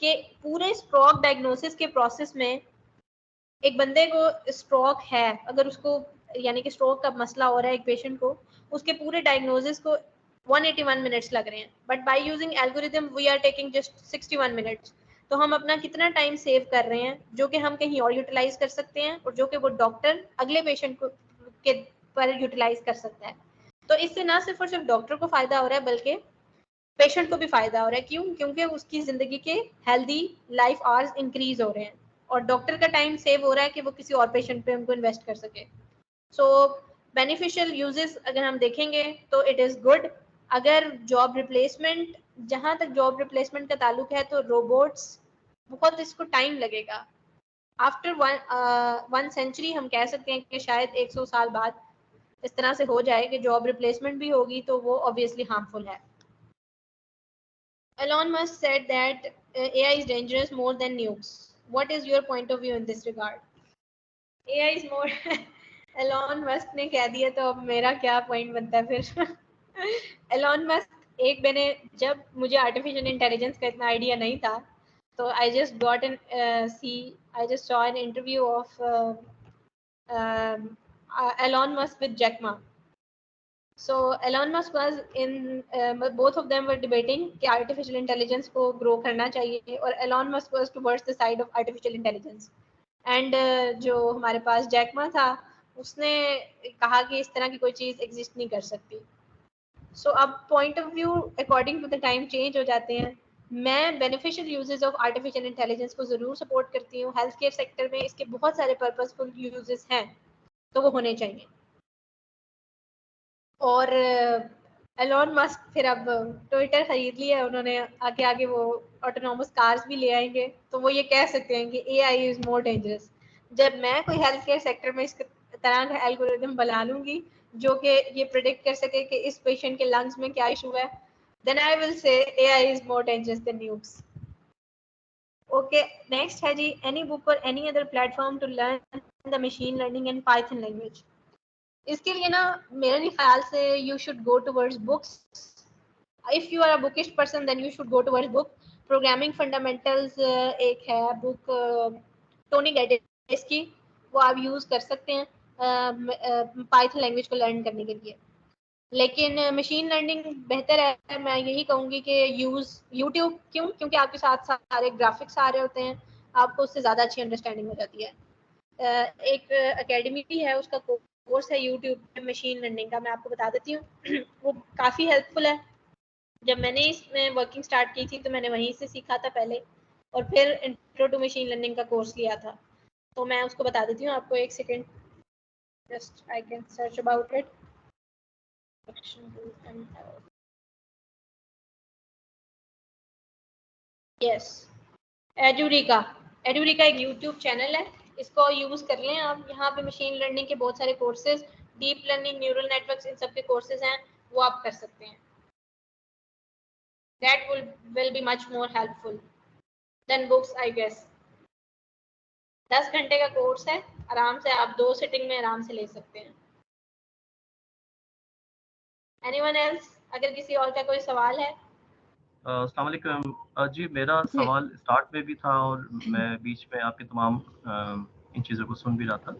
कि पूरे स्ट्रोक डायग्नोसिस के प्रोसेस में एक बंदे को स्ट्रोक है, अगर उसको यानी कि स्ट्रोक का मसला हो रहा है एक पेशेंट को, उसके पूरे डायग्नोसिस को 181 मिनट्स लग रहे हैं, but by using algorithm we are taking just 61 minutes. तो हम अपना कितना टाइम सेव कर रहे हैं जो कि हम कहीं और यूटिलाइज कर सकते हैं और जो कि वो डॉक्टर अगले पेशेंट को के पर यूटिलाइज कर सकता है। तो इससे ना सिर्फ और सिर्फ डॉक्टर को फायदा हो रहा है बल्कि पेशेंट को भी फायदा हो रहा है। क्यों? क्योंकि उसकी जिंदगी के हेल्दी लाइफ आवर्स इंक्रीज हो रहे हैं और डॉक्टर का टाइम सेव हो रहा है कि वो किसी और पेशेंट पे उनको इन्वेस्ट कर सके। सो बेनिफिशियल यूजेस अगर हम देखेंगे तो इट इज़ गुड। अगर जॉब रिप्लेसमेंट, जहाँ तक जॉब रिप्लेसमेंट का ताल्लुक है, तो रोबोट्स बहुत इसको टाइम लगेगा। आफ्टर वन सेंचुरी हम कह सकते हैं कि शायद 100 साल बाद इस तरह से हो जाए कि जॉब रिप्लेसमेंट भी होगी, तो वो ऑब्वियसली हार्मफुल है। Elon Musk said that AI is dangerous more than nukes. What is your point of view in this regard? AI is more Elon Musk ने कह दिया तो अब मेरा क्या पॉइंट बनता है फिर? Elon Musk, एक मैंने, जब मुझे आर्टिफिशियल इंटेलिजेंस का इतना आइडिया नहीं था, तो I just saw an interview of Elon Musk with Jack Ma. So Elon Musk was in both of them were debating कि artificial intelligence को grow करना चाहिए और Elon Musk was towards the side of artificial intelligence and जो हमारे पास Jack Ma था उसने कहा कि इस तरह की कोई चीज़ एग्जिस्ट नहीं कर सकती। सो अब point of view according to the time change हो जाते हैं। मैं beneficial uses of artificial intelligence को ज़रूर सपोर्ट करती हूँ। हेल्थ केयर सेक्टर में इसके बहुत सारे पर्पसफुल यूजेस हैं, तो वो होने चाहिए। और एलोन मस्क फिर अब ट्विटर खरीद लिया है उन्होंने, आगे आगे वो ऑटोनोमस कार्स भी ले आएंगे, तो वो ये कह सकते हैं कि एआई इज मोर डेंजरस। जब मैं कोई हेल्थ केयर सेक्टर में इस तरह का एल्गोरिथम बना लूंगी जो कि ये प्रिडिक्ट कर सके कि इस पेशेंट के लंग्स में क्या इशू है, then I will say AI is more dangerous than nukes. Okay, next है जी, एनी बुक और any other platform to learn the machine learning in Python language. इसके लिए ना मेरे ख्याल से you should go towards books. If you are a bookish person then you should go towards book. Programming fundamentals एक है book Tony गैडेस की, वो आप यूज कर सकते हैं पाइथन लैंग्वेज को लर्न करने के लिए। लेकिन मशीन लर्निंग बेहतर है, मैं यही कहूँगी कि यूज यूट्यूब। क्यों? क्योंकि आपके साथ सारे ग्राफिक्स आ रहे होते हैं, आपको उससे ज़्यादा अच्छी अंडरस्टैंडिंग हो जाती है। एक एकेडमी है, उसका कोर्स है यूट्यूब पे मशीन लर्निंग का, मैं आपको बता देती हूँ। वो काफ़ी हेल्पफुल है। जब मैंने इसमें वर्किंग स्टार्ट की थी तो मैंने वहीं से सीखा था पहले, और फिर इंट्रो टू मशीन लर्निंग का कोर्स लिया था। तो मैं उसको बता देती हूँ आपको, एक second, just I can search about it. Yes, Edureka. Edureka एक यूट्यूब चैनल है, इसको यूज कर लें आप। यहाँ पे मशीन लर्निंग के बहुत सारे courses, deep learning, neural networks, इन सब के कोर्सेज हैं, वो आप कर सकते हैं। That will be much more helpful than books, I guess. 10 घंटे का कोर्स है, आराम से आप 2 सिटिंग में आराम से ले सकते हैं। Anyone else? अगर किसी और का कोई सवाल है?
अस्सलाम वालेकुम जी, मेरा सवाल स्टार्ट में भी था और मैं बीच में आपके तमाम इन चीज़ों को सुन भी रहा था।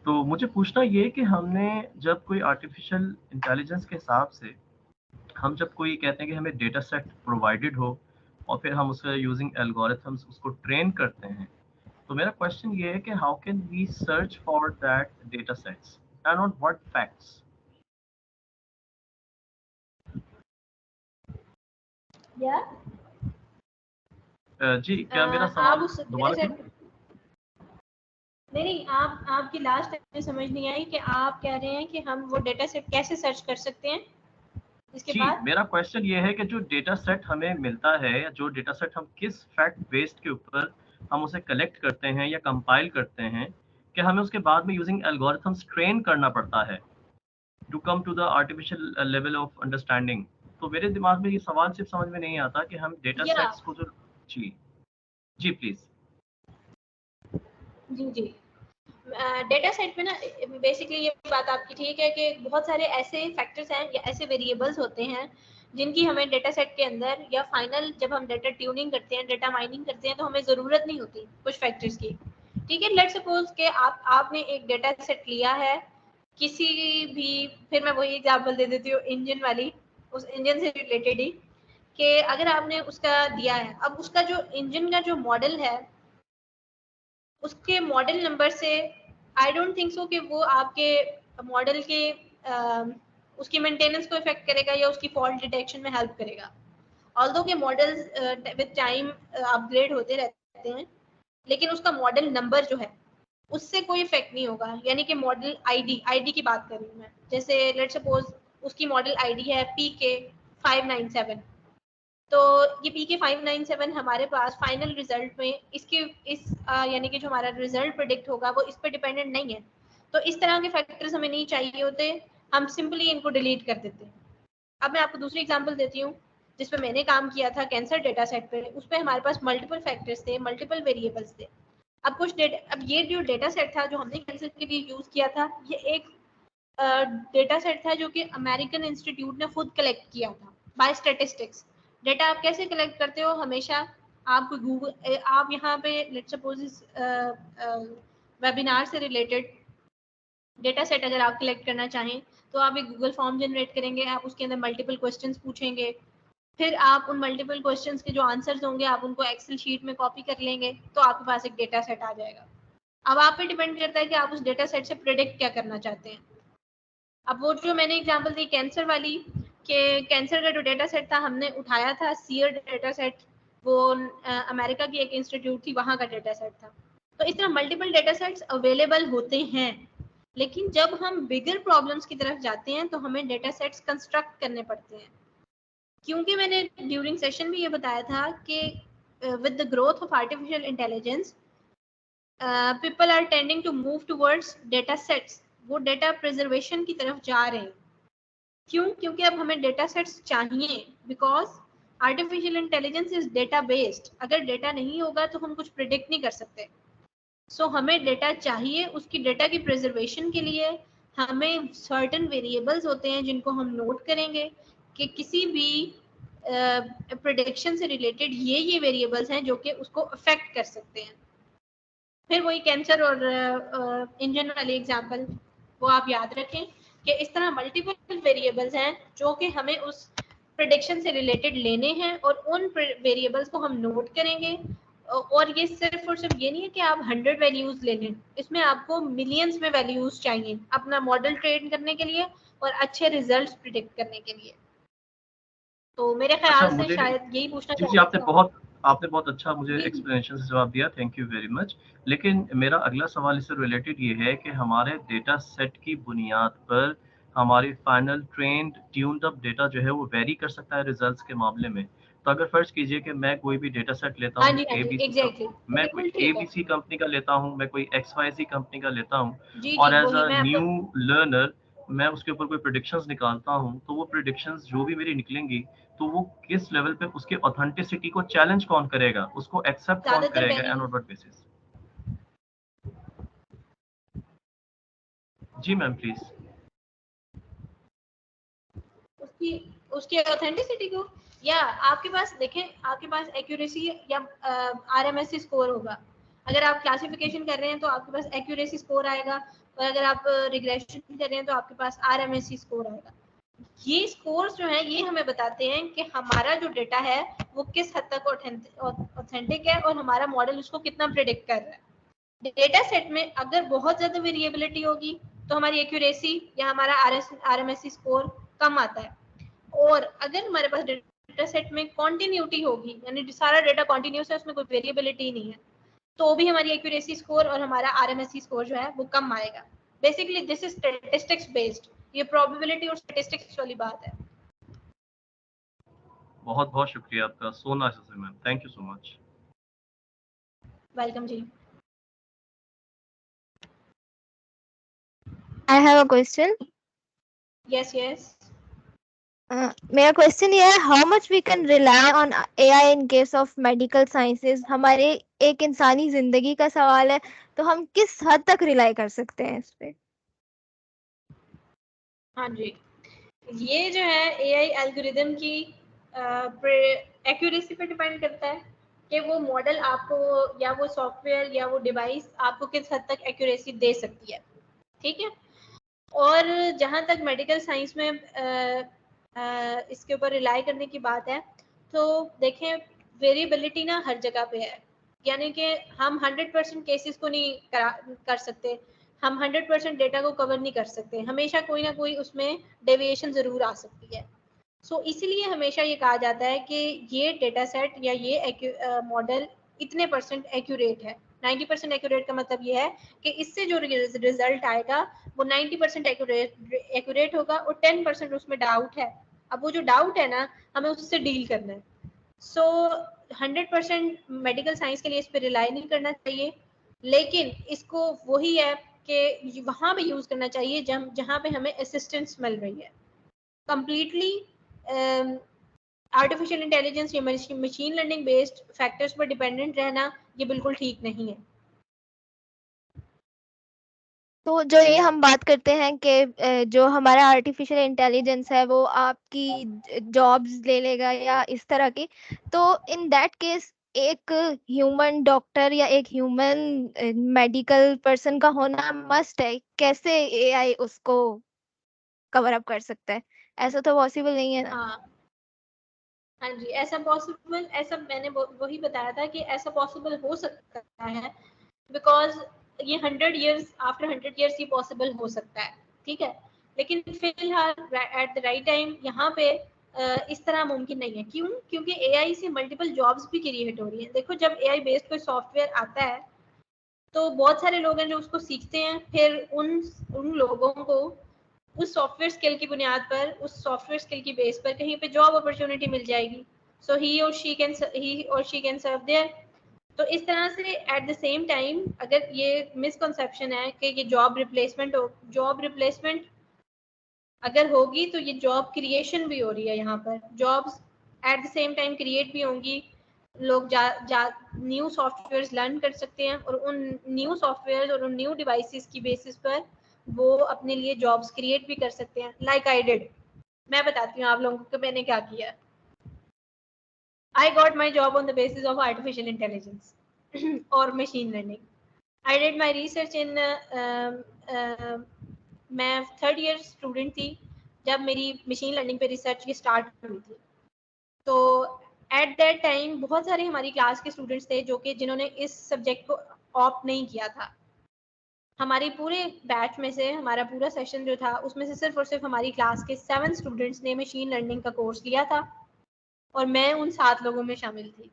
तो मुझे पूछना ये कि हमने जब कोई आर्टिफिशियल इंटेलिजेंस के हिसाब से हम जब कोई कहते हैं कि हमें डेटा सेट प्रोवाइडेड हो और फिर हम उसके यूजिंग एल्गोरिथम्स उसको ट्रेन करते हैं, तो मेरा क्वेश्चन ये है कि how can we search for that data sets and on what facts? जी, क्या मेरा
आप
सवाल
उस
दोबारा
डेटा सेट, नहीं, आपकी लास्ट में समझ नहीं आई कि आप कह रहे हैं कि हम वो डेटा सेट कैसे सर्च कर सकते हैं इसके
जी,
बाद।
मेरा क्वेश्चन ये है कि जो डेटा सेट हमें मिलता है या जो डेटा सेट हम किस फैक्ट बेस्ड के ऊपर हम उसे कलेक्ट करते हैं या कंपाइल करते हैं, कि हमें उसके बाद में यूजिंग एल्गोरिथम्स ट्रेन करना पड़ता है to come to the artificial level of understanding. तो मेरे दिमाग में ये सवाल सिर्फ समझ में नहीं आता कि हम डेटा सेट्स को जो जी जी प्लीज।
जी डेटा सेट में ना बेसिकली ये बात आपकी ठीक है कि बहुत सारे ऐसे फैक्टर्स हैं या ऐसे वेरिएबल्स होते हैं जिनकी हमें डेटा सेट के अंदर, या फाइनल जब हम डेटा ट्यूनिंग करते हैं, डेटा माइनिंग करते हैं, तो हमें ज़रूरत नहीं होती कुछ फैक्टर्स की। ठीक है, लेट्स सपोज कि आपने एक डेटा सेट लिया है किसी भी, फिर मैं वही एग्जांपल दे देती हूँ इंजन वाली, उस इंजन से रिलेटेड ही, कि अगर आपने उसका दिया है, अब उसका जो इंजन का जो मॉडल है, उसके मॉडल नंबर से आई डोंट थिंक सो कि वो आपके मॉडल के उसकी मेंटेनेंस को इफेक्ट करेगा या उसकी फॉल्ट डिटेक्शन में हेल्प करेगा। ऑल्दो के मॉडल्स विद टाइम अपग्रेड होते रहते हैं, लेकिन उसका मॉडल नंबर जो है उससे कोई इफेक्ट नहीं होगा। यानी कि मॉडल आईडी की बात कर रही हूँ मैं, जैसे लेट्स सपोज उसकी मॉडल आईडी है PK597, तो ये PK597 हमारे पास फाइनल रिजल्ट में इसके यानी कि जो हमारा रिजल्ट प्रेडिक्ट होगा वो इस पर डिपेंडेंट नहीं है। तो इस तरह के फैक्टर्स हमें नहीं चाहिए होते, हम सिंपली इनको डिलीट कर देते हैं। अब मैं आपको दूसरी एग्जांपल देती हूँ जिस पे मैंने काम किया था कैंसर डेटा सेट पे। उस पर हमारे पास मल्टीपल फैक्टर्स थे, मल्टीपल वेरिएबल्स थे। अब ये जो डेटा सेट था जो हमने कैंसर के लिए यूज किया था, ये एक डेटा सेट था जो कि अमेरिकन इंस्टीट्यूट ने खुद कलेक्ट किया था बाय स्टैटिस्टिक्स। डेटा आप कैसे कलेक्ट करते हो? हमेशा आप गूगल, आप यहाँ पे लेट्स सपोज इस वेबिनार से रिलेटेड डेटा सेट अगर आप कलेक्ट करना चाहें तो आप एक गूगल फॉर्म जनरेट करेंगे, आप उसके अंदर मल्टीपल क्वेश्चंस पूछेंगे, फिर आप उन मल्टीपल क्वेश्चंस के जो आंसर्स होंगे आप उनको एक्सेल शीट में कॉपी कर लेंगे, तो आपके पास एक डेटा सेट आ जाएगा। अब आप पे डिपेंड करता है कि आप उस डेटा सेट से प्रिडिक्ट क्या करना चाहते हैं। अब वो जो मैंने एग्जांपल दी कैंसर वाली, कि कैंसर का जो डेटा सेट था हमने उठाया था सीयर डेटा सेट, वो अमेरिका की एक इंस्टीट्यूट थी वहां का डेटा सेट था। तो इस तरह मल्टीपल डेटा सेट्स अवेलेबल होते हैं, लेकिन जब हम बिगर प्रॉब्लम्स की तरफ जाते हैं तो हमें डेटा सेट्स कंस्ट्रक्ट करने पड़ते हैं। क्योंकि मैंने ड्यूरिंग सेशन में ये बताया था कि with the growth of artificial intelligence people are tending to move towards data sets, वो डेटा प्रिजर्वेशन की तरफ जा रहे हैं। क्यों? क्योंकि अब हमें डेटा सेट्स चाहिए, because artificial intelligence is data based. अगर डेटा नहीं होगा तो हम कुछ प्रिडिक्ट नहीं कर सकते। सो हमें डेटा चाहिए, उसकी डेटा की प्रिजर्वेशन के लिए हमें सर्टेन वेरिएबल्स होते हैं जिनको हम नोट करेंगे कि किसी भी प्रिडिक्शन से रिलेटेड ये वेरिएबल्स हैं जो कि उसको अफेक्ट कर सकते हैं। फिर वही कैंसर और इंजन वाली एग्जांपल वो आप याद रखें कि इस तरह मल्टीपल वेरिएबल्स हैं जो कि हमें उस प्रिडिक्शन से रिलेटेड लेने हैं और उन वेरिएबल्स को हम नोट करेंगे। और ये सिर्फ और सिर्फ ये नहीं है कि आप 100 वैल्यूज ले लें, इसमें आपको मिलियंस में वैल्यूज चाहिए अपना मॉडल ट्रेन करने के लिए और अच्छे रिजल्ट्स प्रिडिक्ट करने के लिए। तो मेरे ख्याल से शायद यही पूछना
जी आपने बहुत अच्छा मुझे एक्सप्लेनेशन से जवाब दिया, थैंक यू वेरी मच। लेकिन मेरा अगला सवाल इससे रिलेटेड ये है कि हमारे डेटा सेट की बुनियाद पर हमारी final trend tuned up data जो है वो वेरी कर सकता है रिजल्ट्स के मामले में। तो अगर फर्ज कीजिए कि मैं कोई भी डेटा सेट लेता हूँ, मैं कोई ABC कंपनी का लेता हूँ, मैं कोई XYZ कंपनी का लेता हूँ, और एज अ न्यू लर्नर मैं उसके ऊपर कोई प्रेडिक्शंस निकालता हूँ, तो वो प्रेडिक्शंस जो भी मेरी निकलेंगी तो वो किस लेवल पे उसके ऑथेंटिसिटी को चैलेंज कौन करेगा, उसको एक्सेप्ट कौन करेगा एंड ऑन व्हाट बेसिस? जी मैम प्लीज।
उसकी ऑथेंटिसिटी को, या आपके पास देखें, आपके पास एक्यूरेसी या RMSE स्कोर होगा। अगर आप क्लासिफिकेशन कर रहे हैं तो आपके पास एक्यूरेसी स्कोर आएगा, और अगर आप रिग्रेशन कर रहे हैं तो आपके पास RMSE स्कोर आएगा। ये स्कोर्स जो हैं ये हमें बताते हैं कि हमारा जो डेटा है वो किस हद तक ऑथेंटिक है और हमारा मॉडल उसको कितना प्रेडिक्ट कर रहा है। डेटा सेट में अगर बहुत ज्यादा वेरिएबिलिटी होगी तो हमारी एक्यूरेसी या हमारा RMSE स्कोर कम आता है, और अगर हमारे पास डेटा सेट में कॉन्टिन्यूटी होगी, यानी सारा डेटा कॉन्टिन्यूस है, उसमें कोई वेरिएबिलिटी नहीं है, तो भी हमारी एक्यूरेसी स्कोर और हमारा RMSE स्कोर जो है वो कम आएगा। Basically this is statistics based, ये प्रोबेबिलिटी और स्टैटिस्टिक्स वाली बात है।
बहुत बहुत शुक्रिया आपका, so nice ma'am, thank you so much.
Welcome जी।
I have a question.
Yes, yes.
मेरा क्वेश्चन ये है, how much we can rely on AI in case of medical sciences? हमारे एक इंसानी जिंदगी का सवाल है, तो हम किस हद तक रिलाई कर सकते हैं इस पे?
हाँ जी, ये जो है AI एल्गोरिदम की एक्यूरेसी पे डिपेंड करता है कि वो मॉडल आपको या वो सॉफ्टवेयर या वो डिवाइस आपको किस हद तक एक्यूरेसी दे सकती है, ठीक है। और जहाँ तक मेडिकल साइंस में इसके ऊपर रिलाई करने की बात है, तो देखें वेरिएबिलिटी ना हर जगह पे है, यानी कि हम 100% केसेस को नहीं कर सकते, हम 100% डेटा को कवर नहीं कर सकते, हमेशा कोई ना कोई उसमें डेविएशन जरूर आ सकती है। सो इसीलिए हमेशा ये कहा जाता है कि ये डेटा सेट या ये मॉडल इतने % एक्यूरेट है। 90% एक्यूरेट का मतलब ये है कि इससे जो रिजल्ट आएगा वो 90% एक्यूरेट होगा, और 10% उसमें डाउट है। अब वो जो डाउट है ना, हमें उससे डील करना है। सो 100% मेडिकल साइंस के लिए इस पर रिलाई नहीं करना चाहिए, लेकिन इसको वही है कि वहाँ पे यूज करना चाहिए जहाँ पे हमें असिस्टेंस मिल रही है। कंप्लीटली आर्टिफिशियल इंटेलिजेंस या मशीन लर्निंग बेस्ड फैक्टर्स पर डिपेंडेंट रहना ये बिल्कुल ठीक नहीं है।
तो जो ये हम बात करते हैं कि जो हमारा आर्टिफिशियल इंटेलिजेंस है वो आपकी जॉब्स ले लेगा या इस तरह की, तो इन दैट केस एक ह्यूमन डॉक्टर या एक ह्यूमन मेडिकल पर्सन का होना मस्ट है। कैसे AI उसको कवर अप कर सकता है? ऐसा तो पॉसिबल नहीं है ना।
हाँ जी, ऐसा पॉसिबल, ऐसा मैंने वही बताया था कि ऐसा पॉसिबल हो सकता है, बिकॉज ये 100 ईयर्स आफ्टर 100 ईयर्स ये पॉसिबल हो सकता है, ठीक है, लेकिन फिलहाल एट द राइट टाइम यहाँ पे इस तरह मुमकिन नहीं है। क्यों? क्योंकि एआई से मल्टीपल जॉब्स भी क्रिएट हो रही हैं। देखो जब एआई बेस्ड कोई सॉफ्टवेयर आता है तो बहुत सारे लोग हैं जो उसको सीखते हैं, फिर उन लोगों को उस सॉफ्टवेयर स्किल की बुनियाद पर, उस सॉफ्टवेयर स्किल की बेस पर कहीं पे जॉब अपॉर्चुनिटी मिल जाएगी, सो ही और शी कैन सर्व देयर। तो इस तरह से एट द सेम टाइम अगर ये मिसकंसेप्शन है कि ये जॉब रिप्लेसमेंट अगर होगी तो ये जॉब क्रिएशन भी हो रही है। यहाँ पर jobs at the same time create भी होंगी, लोग न्यू सॉफ्टवेयर लर्न कर सकते हैं और उन न्यू सॉफ्टवेयर और उन न्यू डिवाइसेस की बेसिस पर वो अपने लिए जॉब्स क्रिएट भी कर सकते हैं, लाइक आई डिड। मैं बताती हूँ आप लोगों को मैंने क्या किया। I got my job on the basis of artificial intelligence और machine learning. I did my research in मैं 3rd ईयर स्टूडेंट थी जब मेरी मशीन लर्निंग पे रिसर्च की स्टार्ट हुई थी। तो एट दैट टाइम बहुत सारे हमारी क्लास के स्टूडेंट्स थे जो कि जिन्होंने इस सब्जेक्ट को ऑप्ट नहीं किया था। हमारी पूरे बैच में से हमारा पूरा सेशन जो था उसमें से सिर्फ और सिर्फ हमारी क्लास के 7 स्टूडेंट्स ने मशीन लर्निंग का कोर्स लिया था और मैं उन 7 लोगों में शामिल थी।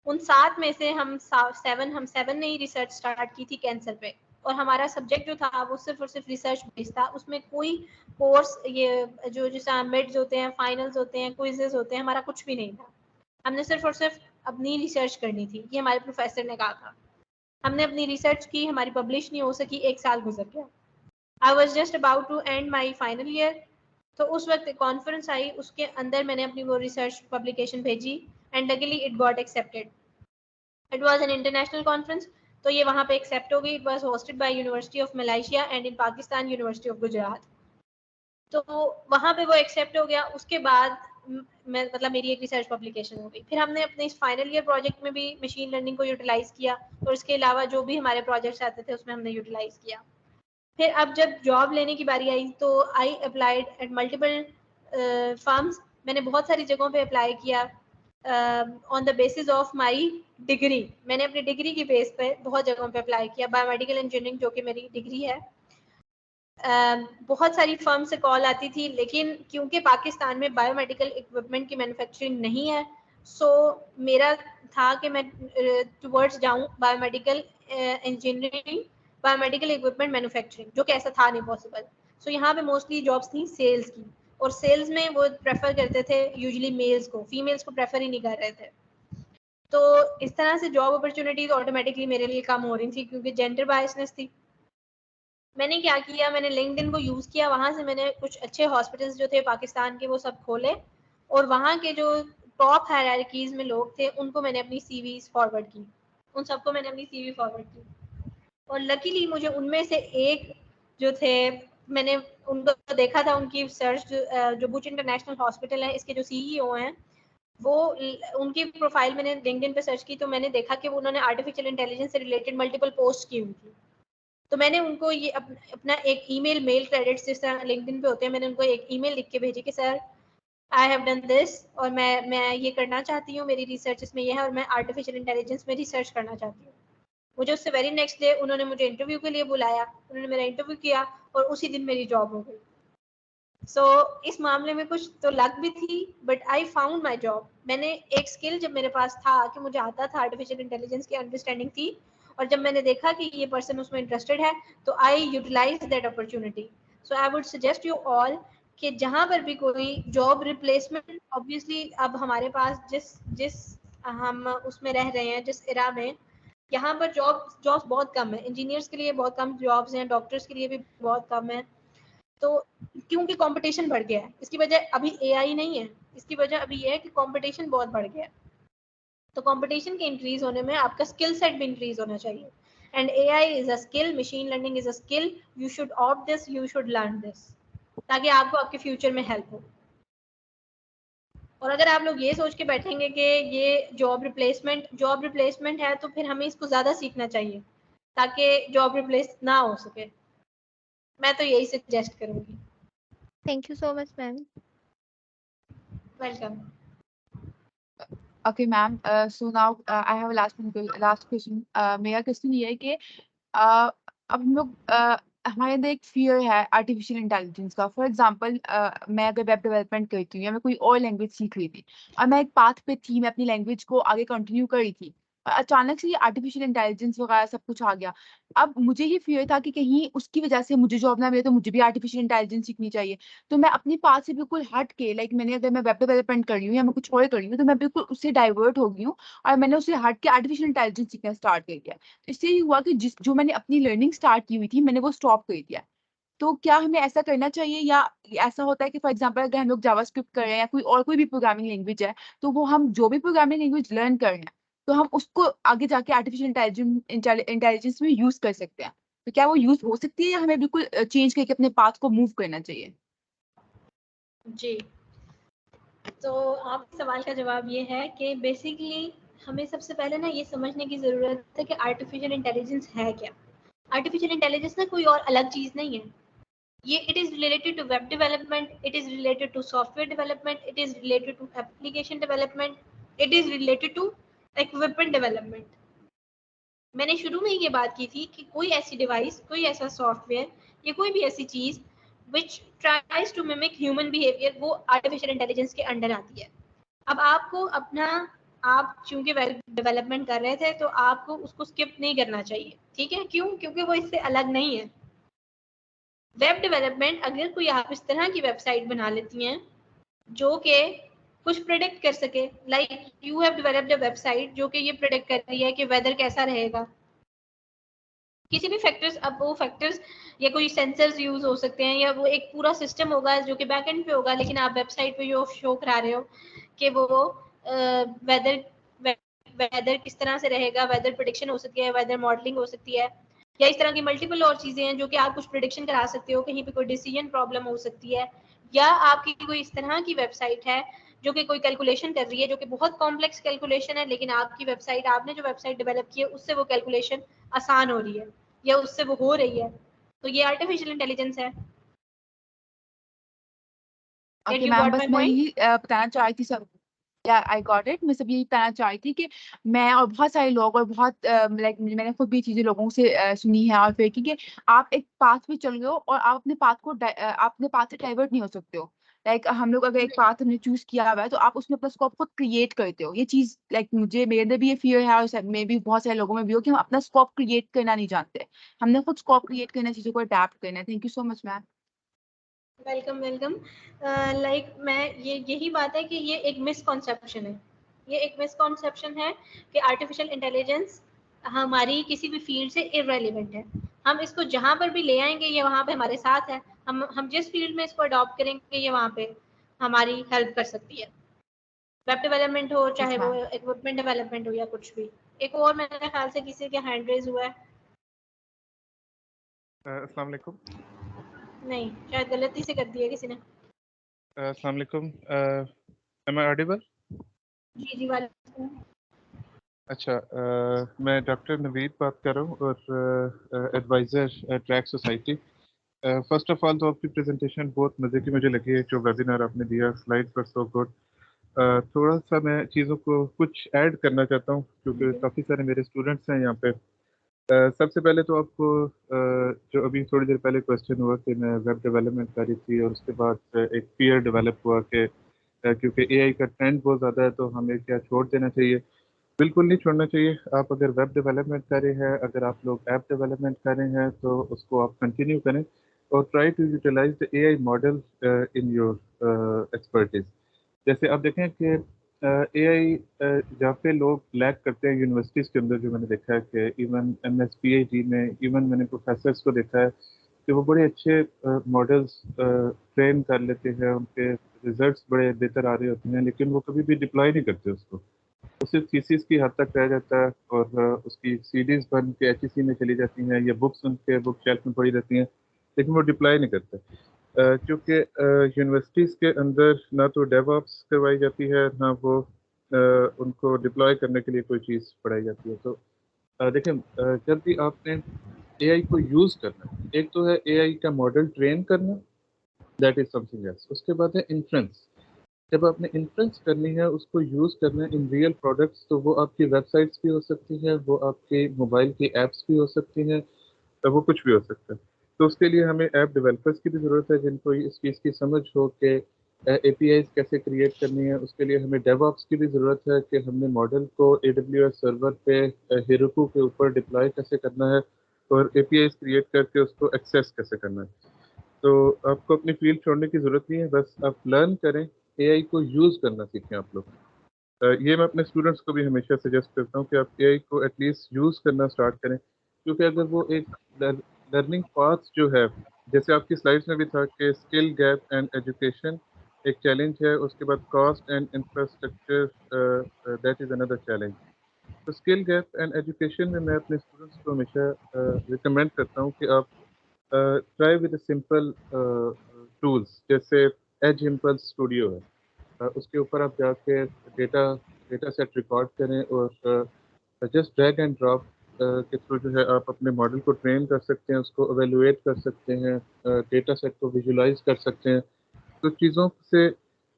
उन 7 में से हम 7 ने ही रिसर्च स्टार्ट की थी कैंसर पे, और हमारा सब्जेक्ट जो था वो सिर्फ और सिर्फ रिसर्च बेस्ड था। उसमें कोई कोर्स ये जो जैसे मिड्स होते हैं, फाइनल्स होते हैं, क्विजेस होते हैं, हमारा कुछ भी नहीं था। हमने सिर्फ और सिर्फ अपनी रिसर्च करनी थी, ये हमारे प्रोफेसर ने कहा था। हमने अपनी रिसर्च की, हमारी पब्लिश नहीं हो सकी, 1 साल गुजर गया। I was just about to end my final year. तो उस वक्त कॉन्फ्रेंस आई, उसके अंदर मैंने अपनी वो रिसर्च पब्लिकेशन भेजी and luckily it got accepted. It was an international conference, तो ये वहाँ पे एक्सेप्ट हो गई। It was hosted by university of Malaysia and in Pakistan university of Gujarat. तो वहाँ पे वो एक्सेप्ट हो गया। उसके बाद मैं मतलब मेरी एक रिसर्च पब्लिकेशन हो गई। फिर हमने अपने इस फाइनल ईयर प्रोजेक्ट में भी मशीन लर्निंग को यूटिलाइज किया और इसके अलावा जो भी हमारे प्रोजेक्ट्स आते थे उसमें हमने यूटिलाइज किया। फिर अब जब जॉब लेने की बारी आई तो I applied at multiple firms. मैंने बहुत सारी जगहों पे अप्लाई किया on the basis of my degree. मैंने अपनी डिग्री की बेस पे बहुत जगहों पे अप्लाई किया। बायोमेडिकल इंजीनियरिंग जो कि मेरी डिग्री है, बहुत सारी फर्म से कॉल आती थी, लेकिन क्योंकि पाकिस्तान में बायोमेडिकल इक्विपमेंट की मैन्युफैक्चरिंग नहीं है, सो मेरा था कि मैं टुवर्ड्स जाऊं biomedical engineering, biomedical equipment manufacturing, जो कि ऐसा था नहीं पॉसिबल। सो यहाँ पे मोस्टली जॉब्स थी सेल्स की, और सेल्स में वो प्रेफर करते थे यूजुअली मेल्स को, फीमेल्स को प्रेफर ही नहीं कर रहे थे। तो इस तरह से जॉब अपॉर्चुनिटीज ऑटोमेटिकली मेरे लिए कम हो रही थी क्योंकि जेंडर बायसनेस थी। मैंने क्या किया, मैंने लिंक्डइन को यूज किया। वहां से मैंने कुछ अच्छे हॉस्पिटल्स जो थे पाकिस्तान के वो सब खोले, और वहां के जो टॉप हायरार्कीज में लोग थे उनको मैंने अपनी सीवीज फॉरवर्ड की, उन सबको मैंने अपनी सीवी फॉरवर्ड की। और लकीली मुझे उनमें से एक जो थे, मैंने उनको देखा था, उनकी सर्च जो बुच इंटरनेशनल हॉस्पिटल है इसके जो सीईओ हैं, वो उनकी प्रोफाइल मैंने लिंक्डइन पे सर्च की तो मैंने देखा कि उन्होंने आर्टिफिशियल इंटेलिजेंस से रिलेटेड मल्टीपल पोस्ट की हुई थी। तो मैंने उनको ये अपना एक ईमेल, मेल क्रेडिट्स जिस तरह लिंक्डइन पे होते हैं, मैंने उनको एक ईमेल लिख के भेजी कि sir I have done this, और मैं ये करना चाहती हूँ, मेरी रिसर्च इसमें ये है और मैं आर्टिफिशियल इंटेलिजेंस में रिसर्च करना चाहती हूँ। मुझे उससे वेरी नेक्स्ट डे उन्होंने मुझे इंटरव्यू के लिए बुलाया, उन्होंने मेरा इंटरव्यू किया और उसी दिन मेरी जॉब हो गई। सो इस मामले में कुछ तो लक भी थी, but I found my job. मैंने एक स्किल जब मेरे पास था कि मुझे आता था, आर्टिफिशियल इंटेलिजेंस की अंडरस्टैंडिंग थी, और जब मैंने देखा कि ये पर्सन उसमें इंटरेस्टेड है तो I utilize that opportunity. So I would suggest you all कि जहां पर भी कोई जॉब रिप्लेसमेंट, ऑब्वियसली अब हमारे पास जिस हम उसमें रह रहे हैं, जिस एरा में, यहाँ पर जॉब्स बहुत कम है। इंजीनियर्स के लिए बहुत कम जॉब्स हैं, डॉक्टर्स के लिए भी बहुत कम है। तो क्योंकि कंपटीशन बढ़ गया है, इसकी वजह अभी एआई नहीं है, इसकी वजह अभी ये है कि कंपटीशन बहुत बढ़ गया है। तो कंपटीशन के इंक्रीज होने में आपका स्किल सेट भी इंक्रीज होना चाहिए। And AI is a skill, machine learning is a skill, you should opt this, you should learn this, ताकि आपको आपके फ्यूचर में हेल्प हो। और अगर आप लोग ये सोच के बैठेंगे कि ये जॉब रिप्लेसमेंट है, तो फिर हमें इसको ज्यादा सीखना चाहिए ताकि जॉब रिप्लेस ना हो सके। मैं तो यही सजेस्ट करूंगी।
Thank you so much ma'am.
Welcome.
Okay, ma'am. So now I have a last question. मेरा क्वेश्चन ये है कि अब हम लोग हमारे अंदर एक फियर है आर्टिफिशियल इंटेलिजेंस का। फॉर एग्जांपल मैं अगर वेब डेवलपमेंट करती हूँ या मैं कोई और लैंग्वेज सीख रही थी और मैं एक पाथ पे थी, मैं अपनी लैंग्वेज को आगे कंटिन्यू कर रही थी और अचानक से ये आर्टिफिशियल इंटेलिजेंस वगैरह सब कुछ आ गया। अब मुझे ये फियर था कि कहीं उसकी वजह से मुझे जॉब ना मिले, तो मुझे भी आर्टिफिशियल इंटेलिजेंस सीखनी चाहिए। तो मैं अपनी पाथ से बिल्कुल हट के, लाइक मैंने अगर मैं वेब डेवलपमेंट कर रही हूँ या मैं कुछ और कर रही हूँ, तो मैं बिल्कुल उससे डाइवर्ट हो गई हूँ और मैंने उससे हट के आर्टिफिशियल इंटेलिजेंस सीखना स्टार्ट कर दिया। इससे ये हुआ कि जिस जो मैंने अपनी लर्निंग स्टार्ट की हुई थी, मैंने वो स्टॉप कर दिया। तो क्या हमें ऐसा करना चाहिए, या ऐसा होता है कि फॉर एग्जांपल अगर हम लोग जावास्क्रिप्ट कर रहे हैं या कोई और कोई भी प्रोग्रामिंग लैंग्वेज है, तो वो हम जो भी प्रोग्रामिंग लैंग्वेज लर्न कर रहे हैं, तो हम उसको आगे जाके आर्टिफिशियल इंटेलिजेंस में यूज कर सकते हैं। तो क्या वो यूज हो सकती है, या हमें बिल्कुल चेंज करके अपने पाथ को मूव करना चाहिए?
जी, तो आपके सवाल का जवाब ये है कि बेसिकली हमें सबसे पहले ना ये समझने की ज़रूरत है कि आर्टिफिशियल इंटेलिजेंस है क्या। आर्टिफिशियल इंटेलिजेंस ना कोई और अलग चीज़ नहीं है। ये it is related to web development, it is related to software development, it is related to application development, it is related to equipment development. मैंने शुरू में ये बात की थी कि कोई ऐसी डिवाइस, कोई ऐसा सॉफ्टवेयर या कोई भी ऐसी चीज़ which tries to mimic human behaviour, वो आर्टिफिशियल इंटेलिजेंस के अंडर आती है। अब आपको अपना, आप चूंकि वेब डेवलपमेंट कर रहे थे तो आपको उसको स्किप नहीं करना चाहिए, ठीक है? क्यों? क्योंकि वो इससे अलग नहीं है। वेब डेवलपमेंट, अगर कोई आप इस तरह की वेबसाइट बना लेती हैं जो कि कुछ प्रेडिक्ट कर सके, like you have developed a website जो कि ये प्रेडिक्ट कर रही है कि वेदर कैसा रहेगा, किसी भी फैक्टर्स, अब वो फैक्टर्स या कोई सेंसर्स यूज हो सकते हैं या वो एक पूरा सिस्टम होगा जो कि बैकएंड पे होगा, लेकिन आप वेबसाइट पे जो शो करा रहे हो कि वो वेदर वेदर किस तरह से रहेगा, वेदर प्रेडिक्शन हो सकती है, वेदर मॉडलिंग हो सकती है, या इस तरह की मल्टीपल और चीजें हैं जो कि आप कुछ प्रेडिक्शन करा सकते हो। कहीं पे कोई डिसीजन प्रॉब्लम हो सकती है, या आपकी कोई इस तरह की वेबसाइट है जो कि कोई कैलकुलेशन कर रही है, जो कि बहुत कॉम्प्लेक्स कैलकुलेशन है, लेकिन आपकी वेबसाइट, आपने जो वेबसाइट डेवलप की है उससे वो कैलकुलेशन आसान हो रही है या उससे वो हो रही है, तो ये आर्टिफिशियल इंटेलिजेंस है।
Okay
Did you
ma'am,
got
बस
my
मैं
point?
यही बताना चाह रही थी सब। या आई गॉट इट। मैं सब यही बताना चाह रही थी कि मैं और बहुत सारे लोग और बहुत लाइक मैंने खुद भी चीजें लोगों से सुनी है और फिर कि आप एक पाथ पे चल रहे हो और आप अपने पाथ को आप अपने पाथ से डाइवर्ट नहीं हो सकते हो। लाइक हम लोग अगर एक पाथ हमने चूज किया हुआ है, तो आप उसमें अपना स्कोप खुद क्रिएट करते हो। ये चीज लाइक मुझे, मेरे अंदर भी ये फियर है और सब में भी, बहुत सारे लोगों में भी हो कि हम अपना स्कोप क्रिएट करना नहीं जानते। हमने खुद स्कोप क्रिएट करना, चीजों को अडेप्ट करना है। Thank you so much ma'am.
Welcome welcome. Like मैं यही बात है कि ये एक मिसकॉन्सेप्शन है, ये एक मिसकॉन्सेप्शन है कि आर्टिफिशियल इंटेलिजेंस हमारी किसी भी फील्ड से इररेलेवेंट है। हम इसको जहाँ पर भी ले आएंगे ये वहाँ पे हमारे साथ है। हम जिस फील्ड में इसको अडॉप्ट करेंगे ये वहाँ पे हमारी हेल्प कर सकती है, वेब डेवलपमेंट हो,
यस
चाहे वो
मैम।
इक्विपमेंट डेवलपमेंट हो या कुछ भी। एक और मेरे ख्याल से किसी का हैंड रेज हुआ है,
अस्सलाम वालेकुम।
नहीं शायद गलती से कर दिया किसी ने।
अस्सलाम वालेकुम। M I audible?
जी जी वाले।
अच्छा, मैं डॉक्टर नवीद बात कर रहा हूँ और advisor track society. First of all तो आपकी प्रेजेंटेशन बहुत मज़े की मुझे लगी है, जो वेबिनार आपने दिया, स्लाइड्स वर सो गुड। थोड़ा सा मैं चीज़ों को कुछ ऐड करना चाहता हूँ क्योंकि काफ़ी सारे मेरे स्टूडेंट्स हैं यहाँ पे। सबसे पहले तो आपको जो अभी थोड़ी देर पहले क्वेश्चन हुआ कि मैं वेब डेवलपमेंट कर रही थी और उसके बाद एक फियर डेवलप हुआ कि क्योंकि एआई का ट्रेंड बहुत ज़्यादा है तो हमें क्या छोड़ देना चाहिए। बिल्कुल नहीं छोड़ना चाहिए। आप अगर वेब डेवलपमेंट कर रहे हैं, अगर आप लोग ऐप डेवलपमेंट कर रहे हैं, तो उसको आप कंटिन्यू करें और try to utilize the AI model in your expertise. जैसे आप देखें कि एआई जहाँ पे लोग लैक करते हैं यूनिवर्सिटीज़ के अंदर, जो मैंने देखा है कि इवन एमएस पीएचडी में इवन मैंने प्रोफेसर्स को देखा है कि वो बड़े अच्छे मॉडल्स ट्रेन कर लेते हैं, उनके रिजल्ट्स बड़े बेहतर आ रहे होते हैं, लेकिन वो कभी भी डिप्लॉय नहीं करते उसको। वो सिर्फ थीसिस की हद तक रह जाता है और उसकी सीडीज बन के एचईसी में चली जाती हैं या बुक्स उनके बुक शेल्फ में पड़ी रहती हैं, लेकिन वो डिप्लॉय नहीं करते। क्योंकि यूनिवर्सिटीज़ के अंदर ना तो डेवऑप्स करवाई जाती है, ना वो उनको डिप्लॉय करने के लिए कोई चीज़ पढ़ाई जाती है। तो देखें, जब भी आपने एआई को यूज़ करना है, एक तो है एआई का मॉडल ट्रेन करना, दैट इज़ समथिंग एल्स। उसके बाद है इन्फ्रेंस। जब आपने इन्फ्रेंस करनी है, उसको यूज़ करना है इन रियल प्रोडक्ट्स, तो वो आपकी वेबसाइट्स भी हो सकती हैं, वो आपके मोबाइल की ऐप्स भी हो सकती हैं, तो वो कुछ भी हो सकता है। तो उसके लिए हमें ऐप डेवलपर्स की भी ज़रूरत है जिनको इस चीज़ की समझ हो कि APIs कैसे क्रिएट करनी है। उसके लिए हमें डेवऑप्स की भी ज़रूरत है कि हमने मॉडल को AWS सर्वर पे हेरोकू के ऊपर डिप्लॉय कैसे करना है और APIs क्रिएट करके उसको एक्सेस कैसे करना है। तो आपको अपनी फील्ड छोड़ने की ज़रूरत नहीं है, बस आप लर्न करें, AI को यूज़ करना सीखें आप लोग। ये मैं अपने स्टूडेंट्स को भी हमेशा सजेस्ट करता हूँ कि आप AI को एटलीस्ट यूज़ करना स्टार्ट करें, क्योंकि अगर वो एक लर्निंग पाथ जो है, जैसे आपकी स्लाइड्स में भी था कि स्किल गैप एंड एजुकेशन एक चैलेंज है, उसके बाद cost and infrastructure that is another challenge. तो स्किल गैप एंड एजुकेशन में मैं अपने स्टूडेंट्स को हमेशा रिकमेंड करता हूँ कि आप ट्राई विद सिंपल टूल्स, जैसे एज इम्पल्स स्टूडियो है। उसके ऊपर आप जाके डेटा सेट रिकॉर्ड करें और जस्ट ड्रैग एंड ड्रॉप के थ्रू जो है आप अपने मॉडल को ट्रेन कर सकते हैं, उसको एवेलुएट कर सकते हैं, डेटा सेट को विजुलाइज कर सकते हैं। तो चीज़ों से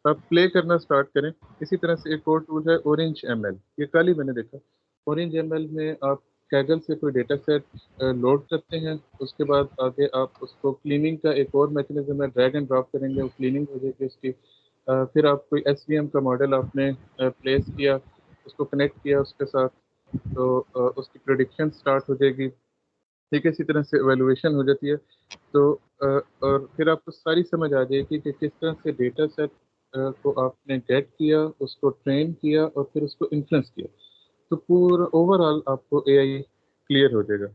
आप प्ले करना स्टार्ट करें। इसी तरह से एक और टूल है ऑरेंज ML, ये कल ही मैंने देखा। ऑरेंज ML में आप कैगल से कोई डेटा सेट लोड करते हैं, उसके बाद आगे आप उसको क्लीनिंग का एक और मैकेनिज्म है, ड्रैग एंड ड्रॉप करेंगे, वो क्लीनिंग हो जाएगी उसकी। फिर आप कोई SVM का मॉडल आपने प्लेस किया, उसको कनेक्ट किया उसके साथ, तो उसकी प्रेडिक्शन स्टार्ट हो जाएगी। ठीक है, इसी तरह से एवेलुएशन हो जाती है। तो और फिर आपको सारी समझ आ जाएगी कि किस तरह से डेटा सेट को आपने गेट किया, उसको ट्रेन किया और फिर उसको इन्फ्लुएंस किया। तो पूरा ओवरऑल आपको AI क्लियर हो जाएगा।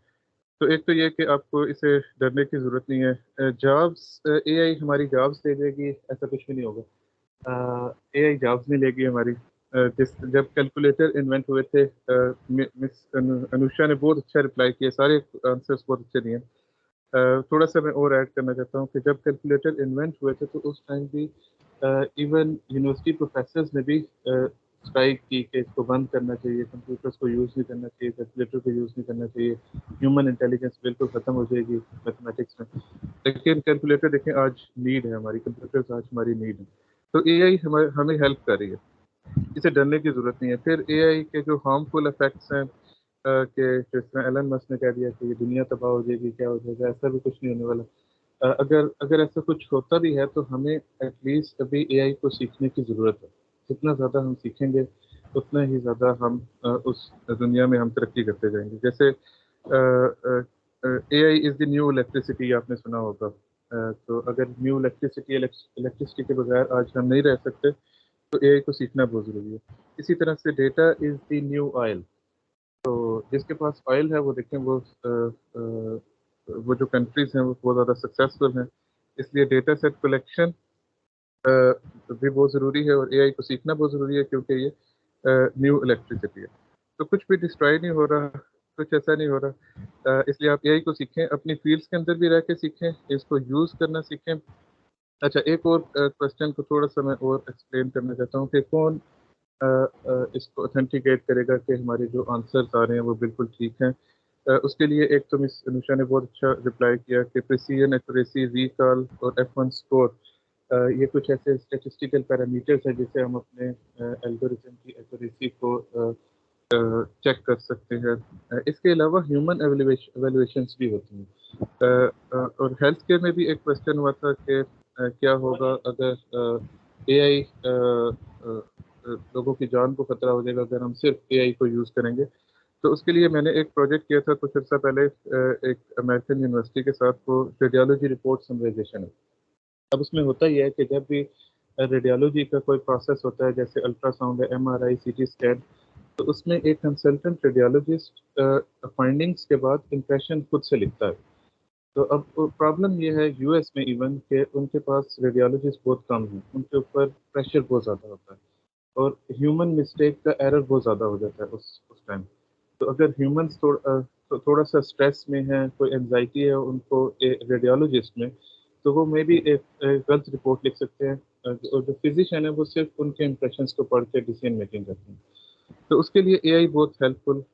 तो एक तो ये कि आपको इसे डरने की ज़रूरत नहीं है। जॉब्स AI हमारी जॉब्स ले जाएगी, ऐसा कुछ भी नहीं होगा। AI जॉब्स नहीं लेगी हमारी। जब कैलकुलेटर इन्वेंट हुए थे, मिस अनुषा ने बहुत अच्छा रिप्लाई किया, सारे आंसर्स बहुत अच्छे दिए। थोड़ा सा मैं और ऐड करना चाहता हूँ कि जब कैलकुलेटर इन्वेंट हुए थे तो उस टाइम भी इवन यूनिवर्सिटी प्रोफेसर्स ने भी स्ट्राइक की कि इसको बंद करना चाहिए, कंप्यूटर्स को यूज़ नहीं करना चाहिए, कैलकुलेटर को यूज़ नहीं करना चाहिए, ह्यूमन इंटेलिजेंस बिल्कुल ख़त्म हो जाएगी मैथमेटिक्स में। लेकिन कैलकुलेटर देखें आज नीड है हमारी, कंप्यूटर्स आज हमारी नीड है। तो AI हमें हेल्प कर रही है, इसे डरने की ज़रूरत नहीं है। फिर AI के जो हार्मफुल इफेक्ट्स हैं कि जिस तरह एलन मस्क ने कह दिया कि ये दुनिया तबाह हो जाएगी, क्या हो जाएगा, ऐसा भी कुछ नहीं होने वाला। अगर अगर ऐसा कुछ होता भी है तो हमें एटलीस्ट अभी AI को सीखने की ज़रूरत है। जितना ज़्यादा हम सीखेंगे उतना ही ज़्यादा हम उस दुनिया में हम तरक्की करते जाएंगे। जैसे AI is the new electricity, आपने सुना होगा। तो अगर न्यू इलेक्ट्रिसिटी के बगैर आज हम नहीं रह सकते, तो AI को सीखना बहुत ज़रूरी है। इसी तरह से data is the new oil. तो जिसके पास ऑयल है वो देखें, वो जो कंट्रीज़ हैं वो बहुत ज़्यादा सक्सेसफुल हैं। इसलिए डेटा सेट कलेक्शन भी बहुत ज़रूरी है और AI को सीखना बहुत ज़रूरी है, क्योंकि ये न्यू इलेक्ट्रिसिटी है। तो कुछ भी डिस्ट्रॉय नहीं हो रहा, कुछ ऐसा नहीं हो रहा। इसलिए आप AI को सीखें, अपनी फील्ड्स के अंदर भी रह के सीखें, इसको यूज़ करना सीखें। अच्छा, एक और क्वेश्चन को थोड़ा सा मैं और एक्सप्लेन करना चाहता हूँ कि कौन इसको ऑथेंटिकेट करेगा कि हमारे जो आंसर्स आ रहे हैं वो बिल्कुल ठीक हैं। उसके लिए एक तो मिस अनुषा ने बहुत अच्छा रिप्लाई किया कि प्रिसीजन, एक्यूरेसी, रिकॉल और F1 स्कोर, ये कुछ ऐसे स्टैटिस्टिकल पैरामीटर्स हैं जिससे हम अपने एल्गोरिथम की एक्यूरेसी को चेक कर सकते हैं। इसके अलावा ह्यूमन एवेल्युएशंस भी होती हैं। और हेल्थ केयर में भी एक क्वेश्चन हुआ था कि क्या होगा अगर AI लोगों की जान को खतरा हो जाएगा अगर हम सिर्फ AI को यूज़ करेंगे। तो उसके लिए मैंने एक प्रोजेक्ट किया था कुछ अर्सा पहले, एक अमेरिकन यूनिवर्सिटी के साथ, वो रेडियोलॉजी रिपोर्ट समराइजेशन है। अब उसमें होता ही है कि जब भी रेडियोलॉजी का कोई प्रोसेस होता है, जैसे अल्ट्रासाउंड है, MRI, CT स्कैन, तो उसमें एक कंसल्टेंट रेडियोलॉजिस्ट फाइंडिंग्स के बाद इम्प्रेशन खुद से लिखता है। तो अब प्रॉब्लम ये है US में इवन के उनके पास रेडियोलॉजिस्ट बहुत कम हैं, उनके ऊपर प्रेशर बहुत ज़्यादा होता है और ह्यूमन मिस्टेक का एरर बहुत ज़्यादा हो जाता है उस टाइम। तो अगर ह्यूमंस थोड़ा सा स्ट्रेस में है, कोई एंजाइटी है उनको रेडियोलॉजिस्ट में, तो वो मे भी एक गलत रिपोर्ट लिख सकते हैं। और जो फिजिशियन है वो सिर्फ उनके इंप्रेशंस को पढ़ के डिसीजन मेकिंग करते हैं। तो उसके लिए AI बहुत हेल्पफुल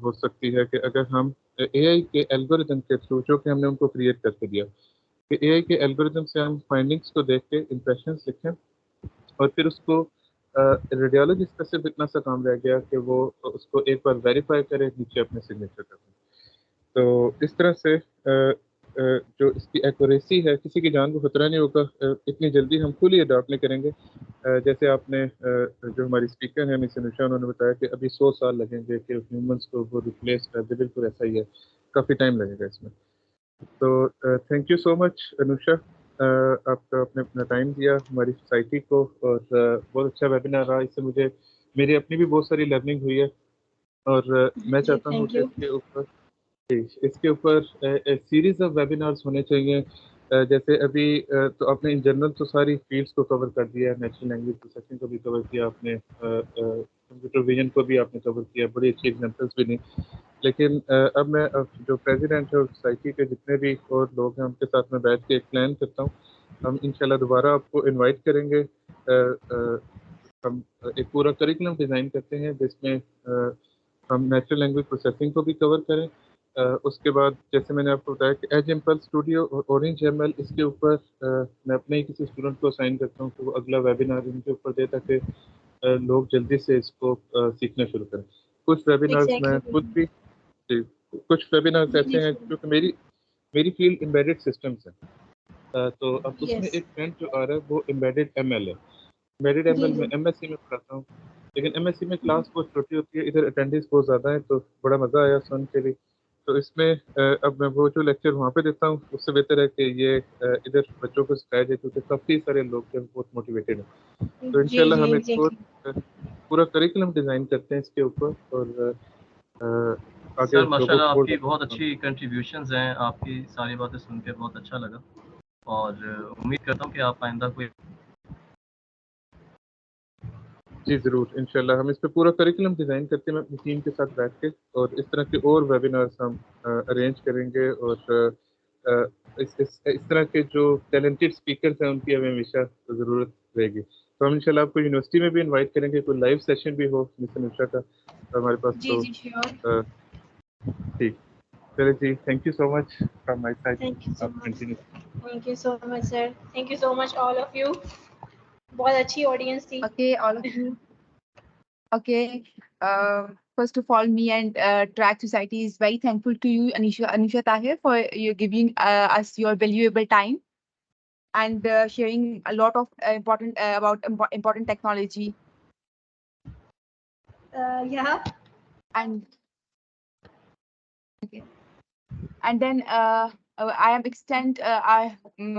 हो सकती है कि अगर हम AI के एल्गोरिथम के थ्रू, जो कि हमने उनको क्रिएट करके दिया, कि AI के एल्गोरिथम से हम फाइंडिंग्स को देख के इंप्रेशंस लिखें और फिर उसको रेडियोलॉजिस्ट का सिर्फ इतना सा काम रह गया कि वो उसको एक बार वेरीफाई करे, नीचे अपने सिग्नेचर कर दें। तो इस तरह से जो इसकी एक्यूरेसी है, किसी की जान को खतरा नहीं होगा। इतनी जल्दी हम फुली अडॉप्ट नहीं करेंगे। जैसे आपने जो हमारी स्पीकर हैं मिस अनुषा, उन्होंने बताया कि अभी 100 साल लगेंगे कि ह्यूमंस को वो रिप्लेस कर दे। बिल्कुल ऐसा ही है, काफ़ी टाइम लगेगा इसमें। तो thank you so much Anusha, आपका आपने अपना टाइम दिया हमारी सोसाइटी को, और बहुत अच्छा वेबिनार रहा। इससे मुझे मेरी अपनी भी बहुत सारी लर्निंग हुई है, और मैं चाहता हूँ कि इसके ऊपर सीरीज ऑफ वेबिनार्स होने चाहिए। जैसे अभी तो आपने इन जनरल तो सारी फील्ड्स को कवर कर दिया, नेचुरल लैंग्वेज प्रोसेसिंग को भी कवर किया आपने, कंप्यूटर विजन को भी आपने कवर किया, बड़ी अच्छी एग्जांपल्स भी दी। लेकिन अब मैं जो प्रेसिडेंट है और सोसाइटी के जितने भी और लोग हैं उनके साथ में बैठ के एक प्लान करता हूँ। हम इंशाल्लाह दोबारा आपको इनवाइट करेंगे। हम एक पूरा करिकुलम डिज़ाइन करते हैं जिसमें हम नेचुरल लैंग्वेज प्रोसेसिंग को भी कवर करें। उसके बाद जैसे मैंने आपको बताया कि एज इम्पल्स स्टूडियो और ऑरेंज एमएल, इसके ऊपर मैं अपने ही किसी स्टूडेंट को असाइन करता हूँ कि वो अगला वेबिनार इनके ऊपर दे, ताकि लोग जल्दी से इसको सीखना शुरू करें। कुछ वेबिनार्स मैं खुद भी, कुछ वेबिनार्स ऐसे हैं क्योंकि मेरी फील्ड एम्बेडेड सिस्टम्स है। तो अब उसमें एक ट्रेंड जो आ रहा है वो एम्बेडेड एमएल है। एम्बेडेड एमएल में एमएससी में पढ़ाता हूँ, लेकिन एमएससी में क्लास बहुत छोटी होती है, इधर अटेंडेंस बहुत ज़्यादा है, तो बड़ा मज़ा आया सुन के भी। तो इसमें अब मैं वो जो लेक्चर वहाँ पे देता हूँ उससे बेहतर है कि ये इधर बच्चों को सिखाया जाए, क्योंकि काफ़ी सारे लोग जो बहुत मोटिवेटेड हैं। तो इंशाल्लाह हम एक पूरा करिकुलम डिज़ाइन करते हैं इसके ऊपर, और आगे
सर
लोगों
माशाल्लाह
को
आपकी बहुत अच्छी कंट्रीब्यूशंस हैं, आपकी सारी बातें सुन के बहुत अच्छा लगा, और उम्मीद करता हूँ कि आप आइंदा कोई
जी ज़रूर, इंशाल्लाह हम इस पे पूरा करिकुलम डिज़ाइन करते हैं अपनी टीम के साथ बैठ के, और इस तरह के और वेबिनार्स हम अरेंज करेंगे। और इस तरह के जो टैलेंटेड स्पीकर्स हैं उनकी हमें हमेशा ज़रूरत रहेगी। तो हम इंशाल्लाह आपको यूनिवर्सिटी में भी इनवाइट करेंगे, कोई लाइव सेशन भी हो मिस अनुषा का हमारे पास। तो ठीक, चलिए जी, thank you so much from my side.
Thank you so
आप
much.
Continue.
Thank you so much, sir. Thank you so much, all of you. बहुत अच्छी ऑडियंस थी.
Okay, all of you. Okay. First of all, me and Track Society is very thankful to you, Anisha Tahir, for you giving us your valuable time and sharing a lot of important technology.
Yeah.
And okay. And then I am extend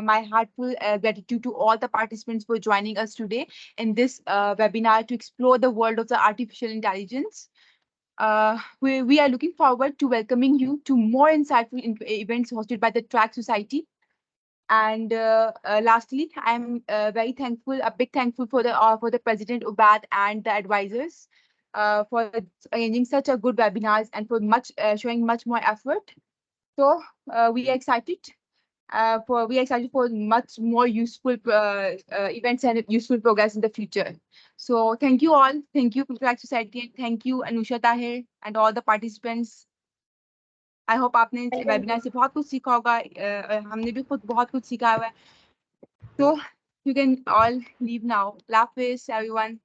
my heartful gratitude to all the participants for joining us today in this webinar to explore the world of the artificial intelligence. We are looking forward to welcoming you to more insightful events hosted by the Track Society. And lastly, I'm very thankful, a big thankful for the President Ubad and the advisors for arranging such a good webinars and for showing much more effort. So we are excited for much more useful events and useful progress in the future. So thank you all. Thank you, Track Society, and thank you, Anusha Tahir, and all the participants. I hope आपने इस webinar से बहुत कुछ सीखा होगा. हमने भी खुद बहुत कुछ सीखा हुआ है. So you can all leave now. Allah Hafiz, everyone.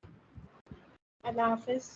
Allah Hafiz.